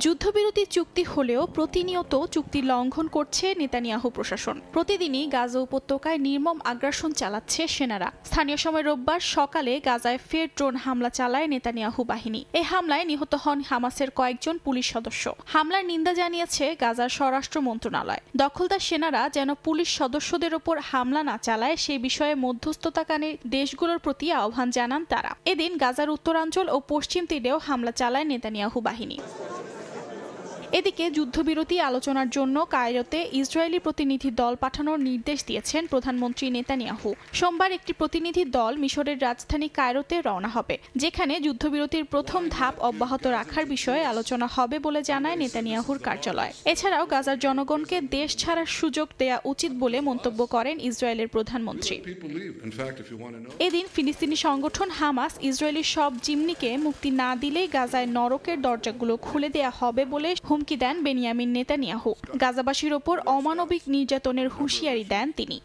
যুদ্ধবিরতি চুক্তি হলেও প্রতিনিয়ত চুক্তি লঙ্ঘন করছে নেতানিয়াহু প্রশাসন। প্রতিদিনই গাজা উপত্যকায় নির্মম আগ্রাসন চালাচ্ছে সেনারা। স্থানীয় সময় রোববার সকালে গাজায় ফের ড্রোন হামলা চালায় নেতানিয়াহু বাহিনী। এই হামলায় নিহত হন হামাসের কয়েকজন পুলিশ সদস্য। হামলার নিন্দা জানিয়েছে গাজার স্বরাষ্ট্র মন্ত্রণালয়। দখলদার সেনারা যেন পুলিশ সদস্যদের ওপর হামলা না চালায় সেই বিষয়ে মধ্যস্থতাকারী দেশগুলোর প্রতি আহ্বান জানান তারা। এদিন গাজার উত্তরাঞ্চল ও পশ্চিম তীরেও হামলা চালায় নেতানিয়াহু বাহিনী। এদিকে যুদ্ধবিরতি আলোচনার জন্য কায়রোতে ইসরায়েলি প্রতিনিধি দল পাঠানোর নির্দেশ দিয়েছেন প্রধানমন্ত্রী নেতানিয়াহু। সোমবার একটি প্রতিনিধি দল মিশরের রাজধানী কায়রোতে রওনা হবে, যেখানে যুদ্ধবিরতির প্রথম ধাপ অব্যাহত রাখার বিষয়ে আলোচনা হবে বলে জানায় নেতানিয়াহুর কার্যালয়। এছাড়াও গাজার জনগণকে দেশ ছাড়ার সুযোগ দেয়া উচিত বলে মন্তব্য করেন ইসরায়েলের প্রধানমন্ত্রী। এদিন ফিলিস্তিনি সংগঠন হামাস ইসরায়েলি সব জিম্মিকে মুক্তি না দিলেই গাজায় নরকের দরজাগুলো খুলে দেয়া হবে বলে হুমকি দেন বেনিয়ামিন নেতানিয়াহু। গাজাবাসীর ওপর অমানবিক নির্যাতনের হুঁশিয়ারি দেন তিনি।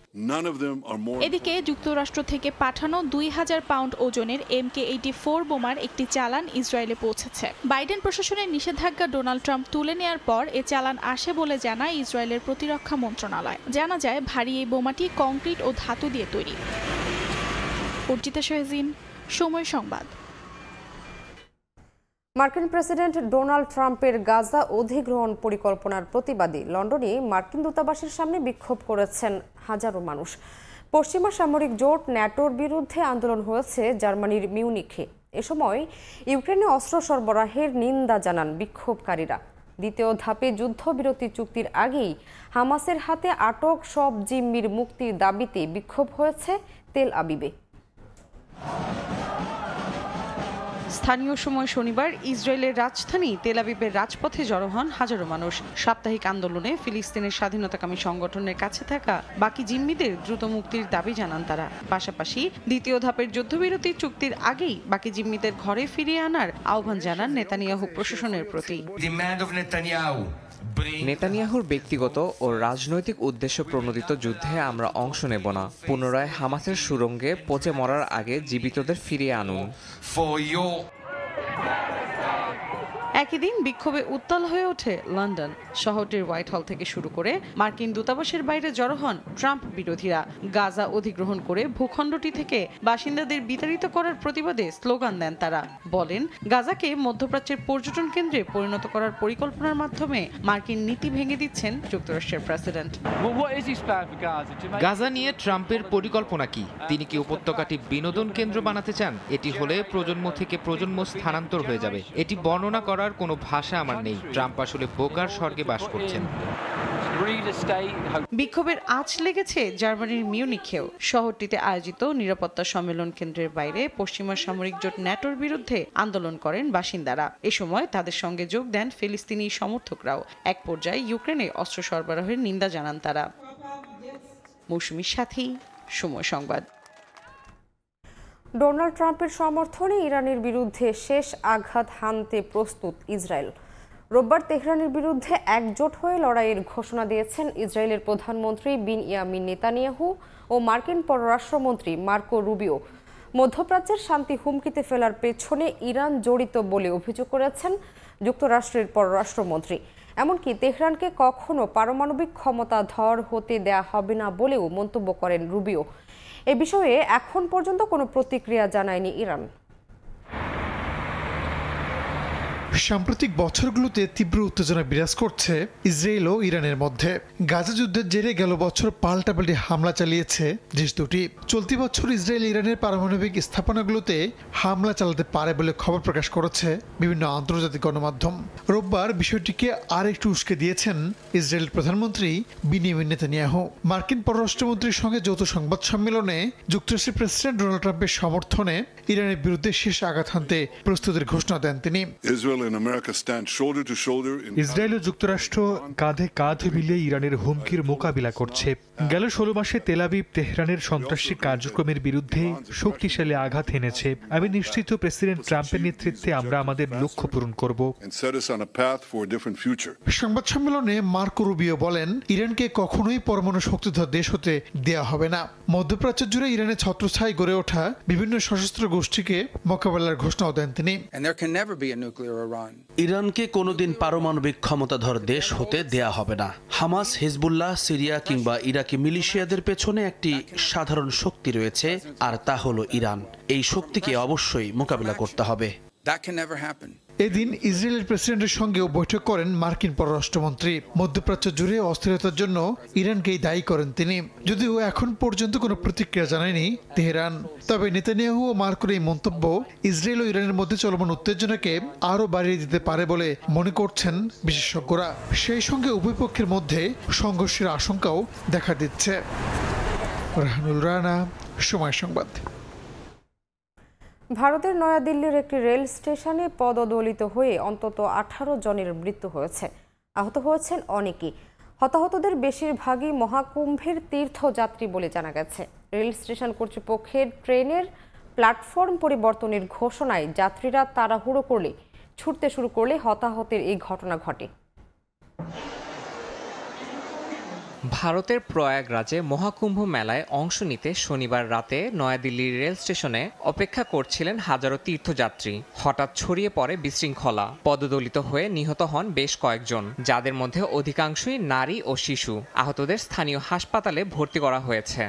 এদিকে যুক্তরাষ্ট্র থেকে পাঠানো 2000 পাউন্ড ওজনের MK-84 বোমার একটি চালান ইসরায়েলে পৌঁছেছে। বাইডেন প্রশাসনের নিষেধাজ্ঞা ডোনাল্ড ট্রাম্প তুলে নেয়ার পর এ চালান আসে বলে জানায় ইসরায়েলের প্রতিরক্ষা মন্ত্রণালয়। জানা যায় ভারী এই বোমাটি কংক্রিট ও ধাতু দিয়ে তৈরি। অর্জিতা শাহজিন, সময় সংবাদ। মার্কিন প্রেসিডেন্ট ডোনাল্ড ট্রাম্পের গাজা অধিগ্রহণ পরিকল্পনার প্রতিবাদে লন্ডনে মার্কিন দূতাবাসের সামনে বিক্ষোভ করেছেন হাজারো মানুষ। পশ্চিমা সামরিক জোট ন্যাটোর বিরুদ্ধে আন্দোলন হয়েছে জার্মানির মিউনিখে। এ সময় ইউক্রেনে অস্ত্র সরবরাহের নিন্দা জানান বিক্ষোভকারীরা। দ্বিতীয় ধাপে যুদ্ধবিরতি চুক্তির আগেই হামাসের হাতে আটক সব জিম্মির মুক্তির দাবিতে বিক্ষোভ হয়েছে তেল আবিবে। স্থানীয় সময় শনিবার ইসরায়েলের রাজধানী তেল আবিবের রাজপথে জড়ো হন হাজারো মানুষ। সাপ্তাহিক আন্দোলনে ফিলিস্তিনের স্বাধীনতাকামী সংগঠনের কাছে থাকা বাকি জিম্মিদের দ্রুত মুক্তির দাবি জানান তারা। পাশাপাশি দ্বিতীয় ধাপের যুদ্ধবিরতি চুক্তির আগেই বাকি জিম্মিদের ঘরে ফিরিয়ে আনার আহ্বান জানান নেতানিয়াহু প্রশাসনের প্রতি। নেতানিয়াহুর ব্যক্তিগত ও রাজনৈতিক উদ্দেশ্য প্রণোদিত যুদ্ধে আমরা অংশ নেব না। পুনরায় হামাসের সুড়ঙ্গে পচে মরার আগে জীবিতদের ফিরিয়ে আনুন। একই দিন বিক্ষোভে উত্তাল হয়ে ওঠে লন্ডন। শহরটির হোয়াইট হল থেকে শুরু করে মার্কিন দূতাবাসের বাইরে জড়ো হন ট্রাম্প বিরোধীরা। গাজা অধিগ্রহণ করে ভূখণ্ডটি থেকে বাসিন্দাদের বিতাড়িত করার প্রতিবাদে স্লোগান দেন তারা। বলেন, গাজাকে মধ্যপ্রাচ্যের পর্যটন কেন্দ্রে পরিণত করার পরিকল্পনার মাধ্যমে মার্কিন নীতি ভেঙে দিচ্ছেন যুক্তরাষ্ট্রের প্রেসিডেন্ট। গাজা নিয়ে ট্রাম্পের পরিকল্পনা কি? তিনি কি উপত্যকাটি বিনোদন কেন্দ্র বানাতে চান? এটি হলে প্রজন্ম থেকে প্রজন্ম স্থানান্তর হয়ে যাবে। এটি বর্ণনা করার কোনো ভাষা আমার নেই। ট্রাম্প আসলে বোকার স্বর্গে বাস করছেন। বিক্ষোভের আঁচ লেগেছে জার্মানির মিউনিখেও। শহরটিতে আয়োজিত নিরাপত্তা সম্মেলন কেন্দ্রের বাইরে পশ্চিমা সামরিক জোট ন্যাটোর বিরুদ্ধে আন্দোলন করেন বাসিন্দারা। এ সময় তাদের সঙ্গে যোগ দেন ফিলিস্তিনি সমর্থকরাও। এক পর্যায়ে ইউক্রেনে অস্ত্র সরবরাহের নিন্দা জানান তারা। মৌসুমীর সাথী, সময় সংবাদ। ডোনাল্ড ট্রাম্পের সমর্থনে ইরানের বিরুদ্ধে শেষ আঘাত হানতে প্রস্তুত ইসরায়েল। রোববার তেহরানের বিরুদ্ধে একজোট হয়ে লড়াইয়ের ঘোষণা দিয়েছেন ইসরায়েলের প্রধানমন্ত্রী বিনয়ামিন নেতানিয়াহু ও মার্কিন পররাষ্ট্রমন্ত্রী মার্কো রুবিও। মধ্যপ্রাচ্যের শান্তি হুমকিতে ফেলার পেছনে ইরান জড়িত বলে অভিযোগ করেছেন যুক্তরাষ্ট্রের পররাষ্ট্রমন্ত্রী। এমনকি তেহরানকে কখনো পারমাণবিক ক্ষমতাধর হতে দেয়া হবে না বলেও মন্তব্য করেন রুবিও। এ বিষয়ে এখন পর্যন্ত কোনো প্রতিক্রিয়া জানায়নি ইরান। সাম্প্রতিক বছরগুলোতে তীব্র উত্তেজনা বিরাজ করছে ইসরায়েল ও ইরানের মধ্যে। গাজা যুদ্ধের জেরে গেল বছর পাল্টাপাল্টি হামলা চালিয়েছে দেশ দুটি। চলতি বছর ইসরায়েল ইরানের পারমাণবিক স্থাপনাগুলোতে হামলা চালাতে পারে বলে খবর প্রকাশ করেছে বিভিন্ন আন্তর্জাতিক গণমাধ্যম। রোববার বিষয়টিকে আর একটু উস্কে দিয়েছেন ইসরায়েলের প্রধানমন্ত্রী বিনিয়ামিন নেতানিয়াহু। মার্কিন পররাষ্ট্রমন্ত্রীর সঙ্গে যৌথ সংবাদ সম্মেলনে যুক্তরাষ্ট্রের প্রেসিডেন্ট ডোনাল্ড ট্রাম্পের সমর্থনে ইরানের বিরুদ্ধে শেষ আঘাত হানতে প্রস্তুতির ঘোষণা দেন তিনি। ইসরায়েল ও যুক্তরাষ্ট্র কাঁধে কাঁধ মিলিয়ে ইরানের হুমকির মোকাবিলা করছে। গেল 16 মাসে তেল আবিব তেহরানের সন্ত্রাসী কার্যক্রমের বিরুদ্ধে শক্তিশালী আঘাত এনেছে। আমি নিশ্চিত প্রেসিডেন্ট ট্রাম্পের নেতৃত্বে আমরা আমাদের লক্ষ্য পূরণ করব। সংবাদ সম্মেলনে মার্কো রুবিও বলেন, ইরানকে কখনোই পরমাণু শক্তিধর দেশ হতে দেয়া হবে না। মধ্যপ্রাচ্য জুড়ে ইরানের ছত্রছায়ায় গড়ে ওঠা বিভিন্ন সশস্ত্র গোষ্ঠীকে মোকাবেলার ঘোষণাও দেন তিনি। ইরানকে কোনোদিন পারমাণবিক ক্ষমতাধর দেশ হতে দেয়া হবে না। হামাস, হিজবুল্লাহ, সিরিয়া কিংবা ইরাকি মিলিশিয়াদের পেছনে একটি সাধারণ শক্তি রয়েছে, আর তা হলো ইরান। এই শক্তিকে অবশ্যই মোকাবিলা করতে হবে। এদিন ইসরায়েলের প্রেসিডেন্টের সঙ্গেও বৈঠক করেন মার্কিন পররাষ্ট্রমন্ত্রী। মধ্যপ্রাচ্য জুড়ে অস্থিরতার জন্য ইরানকেই দায়ী করেন তিনি। যদিও এখন পর্যন্ত কোনো প্রতিক্রিয়া জানায়নি তেহরান। তবে নেতানিয়াহু ও মার্কোর এই মন্তব্য ইসরায়েল ও ইরানের মধ্যে চলমান উত্তেজনাকে আরও বাড়িয়ে দিতে পারে বলে মনে করছেন বিশেষজ্ঞরা। সেই সঙ্গে উভয় পক্ষের মধ্যে সংঘর্ষের আশঙ্কাও দেখা দিচ্ছে। রাহানুল রানা, সময় সংবাদ। ভারতের নয়াদিল্লির একটি রেল স্টেশনে পদদলিত হয়ে অন্তত 18 জনের মৃত্যু হয়েছে। আহত হয়েছেন অনেকেই। হতাহতদের বেশিরভাগই মহাকুম্ভের তীর্থযাত্রী বলে জানা গেছে। রেল স্টেশন কর্তৃপক্ষের ট্রেনের প্ল্যাটফর্ম পরিবর্তনের ঘোষণায় যাত্রীরা তাড়াহুড়ো ছুটতে শুরু করলে হতাহতের এই ঘটনা ঘটে। ভারতের প্রয়াগরাজে মহাকুম্ভ মেলায় অংশ নিতে শনিবার রাতে নয়াদিল্লির রেল স্টেশনে অপেক্ষা করছিলেন হাজারো তীর্থযাত্রী। হঠাৎ ছড়িয়ে পড়ে বিশৃঙ্খলা। পদদলিত হয়ে নিহত হন বেশ কয়েকজন, যাদের মধ্যে অধিকাংশই নারী ও শিশু। আহতদের স্থানীয় হাসপাতালে ভর্তি করা হয়েছে।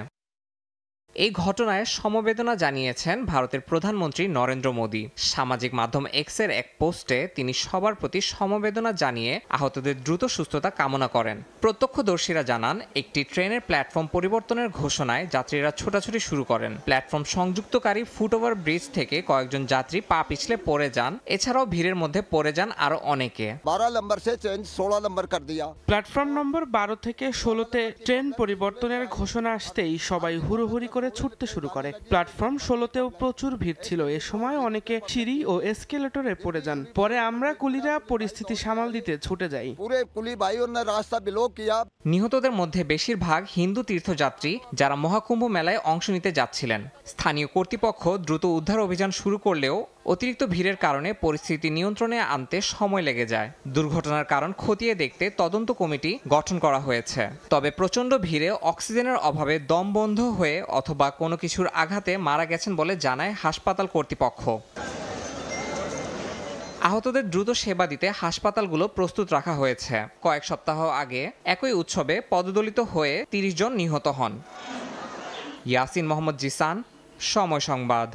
এই ঘটনায় সমবেদনা জানিয়েছেন ভারতের প্রধানমন্ত্রী নরেন্দ্র মোদী। সামাজিক মাধ্যম এক্সের এক পোস্টে তিনি সবার প্রতি সমবেদনা জানিয়ে আহতদের দ্রুত সুস্থতা কামনা করেন। প্রত্যক্ষদর্শীরা জানান, একটি ট্রেনের প্ল্যাটফর্ম পরিবর্তনের ঘোষণায় যাত্রীরা ছোটাছুটি শুরু করেন। প্ল্যাটফর্ম সংযুক্তকারী ফুটওভার ব্রিজ থেকে কয়েকজন যাত্রী পা পিছলে পড়ে যান। এছাড়াও ভিড়ের মধ্যে পড়ে যান আরো অনেকে। 12 নম্বর से 16 নম্বর कर दिया। প্ল্যাটফর্ম নম্বর 12 থেকে 16তে ট্রেন পরিবর্তনের ঘোষণা আসতেই সবাই হুড়োহুড়ি করে ছুটতে শুরু করে। প্ল্যাটফর্ম 16তেও প্রচুর ভিড় ছিল। এ সময় অনেকে সিঁড়ি ও এসকেলেটরে পড়ে যান। পরে আমরা কুলিরা পরিস্থিতি সামাল দিতে ছুটে যাই। নিহতদের মধ্যে বেশিরভাগ হিন্দু তীর্থযাত্রী, যারা মহাকুম্ভ মেলায় অংশ নিতে যাচ্ছিলেন। স্থানীয় কর্তৃপক্ষ দ্রুত উদ্ধার অভিযান শুরু করলেও অতিরিক্ত ভিড়ের কারণে পরিস্থিতি নিয়ন্ত্রণে আনতে সময় লেগে যায়। দুর্ঘটনার কারণ খতিয়ে দেখতে তদন্ত কমিটি গঠন করা হয়েছে। তবে প্রচণ্ড ভিড়ে অক্সিজেনের অভাবে দম বন্ধ হয়ে অথবা কোনো কিছুর আঘাতে মারা গেছেন বলে জানায় হাসপাতাল কর্তৃপক্ষ। আহতদের দ্রুত সেবা দিতে হাসপাতালগুলো প্রস্তুত রাখা হয়েছে। কয়েক সপ্তাহ আগে একই উৎসবে পদদলিত হয়ে 30 জন নিহত হন। ইয়াসিন মোহাম্মদ জিসান, সময় সংবাদ।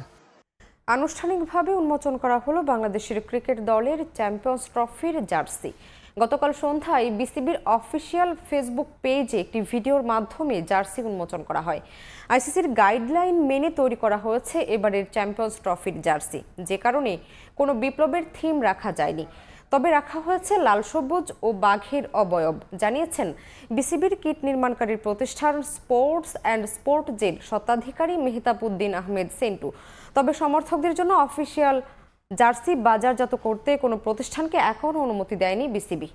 আনুষ্ঠানিকভাবে উন্মোচন করা হলো বাংলাদেশের ক্রিকেট দলের চ্যাম্পিয়ন্স ট্রফির জার্সি। গতকাল সন্ধ্যায় বিসিবির অফিসিয়াল ফেসবুক পেজে একটি ভিডিওর মাধ্যমে জার্সি উন্মোচন করা হয়। আইসিসির গাইডলাইন মেনে তৈরি করা হয়েছে এবারের চ্যাম্পিয়ন্স ট্রফির জার্সি, যে কারণে কোনো বিপ্লবের থিম রাখা যায়নি, তবে রাখা হয়েছে লাল সবুজ ও বাঘের অবয়ব, জানিয়েছেন বিসিবির কিট নির্মাণকারী প্রতিষ্ঠান স্পোর্টস অ্যান্ড স্পোর্ট জেড স্বত্বাধিকারী মেহতাবউদ্দিন আহমেদ সেন্টু। তবে সমর্থকদের জন্য অফিসিয়াল জার্সি বাজারজাত করতে কোনো প্রতিষ্ঠানকে এখনও অনুমতি দেয়নি বিসিবি।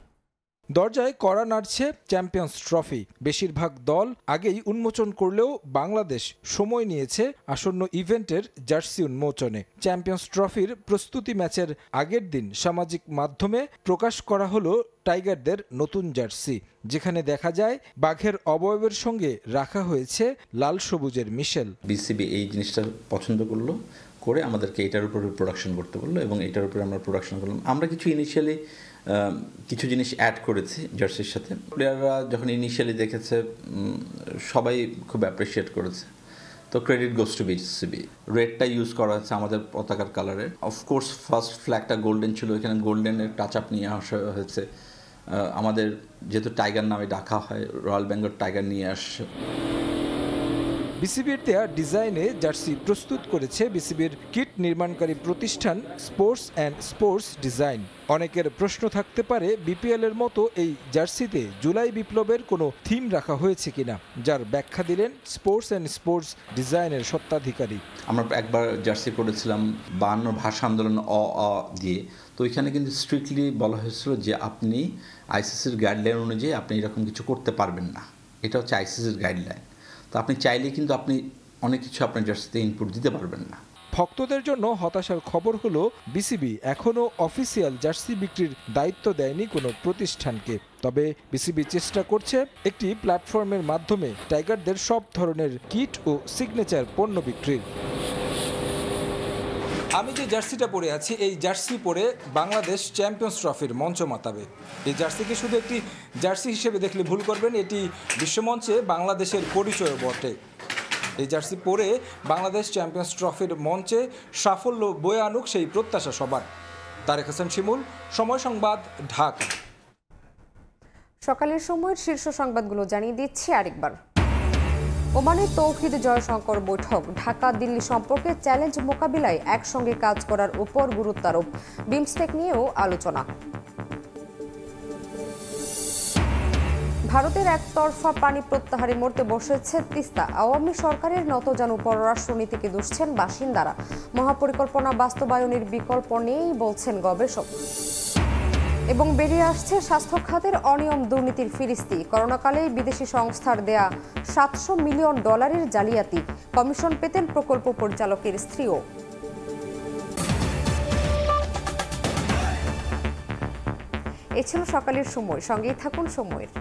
দরজায় কড়া নাড়ছে চ্যাম্পিয়ন্স ট্রফি। বেশিরভাগ দল আগেই উন্মোচন করলেও বাংলাদেশ সময় নিয়েছে আসন্ন ইভেন্টের জার্সি উন্মোচনে। চ্যাম্পিয়ন্স ট্রফির প্রস্তুতি ম্যাচের আগের দিন সামাজিক মাধ্যমে প্রকাশ করা হলো টাইগারদের নতুন জার্সি, যেখানে দেখা যায় বাঘের অবয়বের সঙ্গে রাখা হয়েছে লাল সবুজের মিশেল। বিসিবি এই জিনিসটা পছন্দ করলো, করে আমাদেরকে এটার উপরে প্রোডাকশন করতে বললো এবং এটার উপরে আমরা প্রোডাকশন করলাম। আমরা ইনিশিয়ালি কিছু জিনিস অ্যাড করেছি জার্সির সাথে। প্লেয়াররা যখন ইনিশিয়ালি দেখেছে সবাই খুব অ্যাপ্রিসিয়েট করেছে, তো ক্রেডিট গোস টু বিসিবি। রেডটা ইউজ করা হয়েছে আমাদের পতাকার কালারে। অফকোর্স ফার্স্ট ফ্ল্যাগটা গোল্ডেন ছিল, এখানে গোল্ডেনের টাচ আপ নিয়ে আসা হয়েছে। আমাদের যেহেতু টাইগার নামে ডাকা হয়, রয়্যাল বেঙ্গল টাইগার নিয়ে আসছে। বিসিবির দেয়া ডিজাইনে জার্সি প্রস্তুত করেছে বিসিবির কিট নির্মাণকারী প্রতিষ্ঠান স্পোর্টস অ্যান্ড স্পোর্টস ডিজাইন। অনেকের প্রশ্ন থাকতে পারে বিপিএল এর মতো এই জার্সিতে জুলাই বিপ্লবের কোনো থিম রাখা হয়েছে কিনা, যার ব্যাখ্যা দিলেন স্পোর্টস অ্যান্ড স্পোর্টস ডিজাইনের স্বত্বাধিকারী। আমরা একবার জার্সি করেছিলাম 52 ভাষা আন্দোলন দিয়ে, তো এখানে কিন্তু স্ট্রিক্টলি বলা হয়েছিল যে আপনি আইসিসির গাইডলাইন অনুযায়ী আপনি এরকম কিছু করতে পারবেন না। এটা হচ্ছে আইসিসির গাইডলাইন। তো আপনি চাইলে কিন্তু আপনি অনেক কিছু আপনার জার্সিতে ইনপুট দিতে পারবেন না। ভক্তদের জন্য হতাশার খবর হলো বিসিবি এখনও অফিসিয়াল জার্সি বিক্রির দায়িত্ব দেয়নি কোনো প্রতিষ্ঠানকে। তবে বিসিবি চেষ্টা করছে একটি প্ল্যাটফর্মের মাধ্যমে টাইগারদের সব ধরনের কিট ও সিগনেচার পণ্য বিক্রির। আমি যে জার্সিটা পরে আছি, এই জার্সি পরে বাংলাদেশ চ্যাম্পিয়ন্স ট্রফির মঞ্চ মাতাবে। এই জার্সিকে শুধু একটি জার্সি হিসেবে দেখলে ভুল করবেন, এটি বিশ্বমঞ্চে বাংলাদেশের পরিচয় বটে। এই জার্সি পরে বাংলাদেশ চ্যাম্পিয়ন্স ট্রফির মঞ্চে সাফল্য বয়ে আনুক সেই প্রত্যাশা সবার। তারেক হাসান শিমুল, সময় সংবাদ, ঢাকা। সকালের সময়ের শীর্ষ সংবাদগুলো জানিয়ে দিচ্ছি আরেকবার। ওমানে তৌহিদ জয়শঙ্কর বৈঠক। ঢাকা দিল্লি সম্পর্কে চ্যালেঞ্জ মোকাবিলায় একসঙ্গে কাজ করার উপর গুরুত্ব আরোপ। বিমস্টেক নিয়েও আলোচনা। ভারতের একতরফা পানি প্রত্যাহারে মরতে বসেছে তিস্তা। আওয়ামী সরকারের নতজানু পররাষ্ট্রনীতিকে দুষছেন বাসিন্দারা। মহাপরিকল্পনা বাস্তবায়নের বিকল্প নেই বলছেন গবেষক। এবং বেরিয়ে আসছে স্বাস্থ্য খাতের অনিয়ম দুর্নীতির ফিরিস্তি। করোনাকালেই বিদেশি সংস্থার দেয়া $700 মিলিয়ন জালিয়াতি। কমিশন পেতেন প্রকল্প পরিচালকের স্ত্রীও। এ ছিল সকালের সময়। সঙ্গেই থাকুন সময়ের।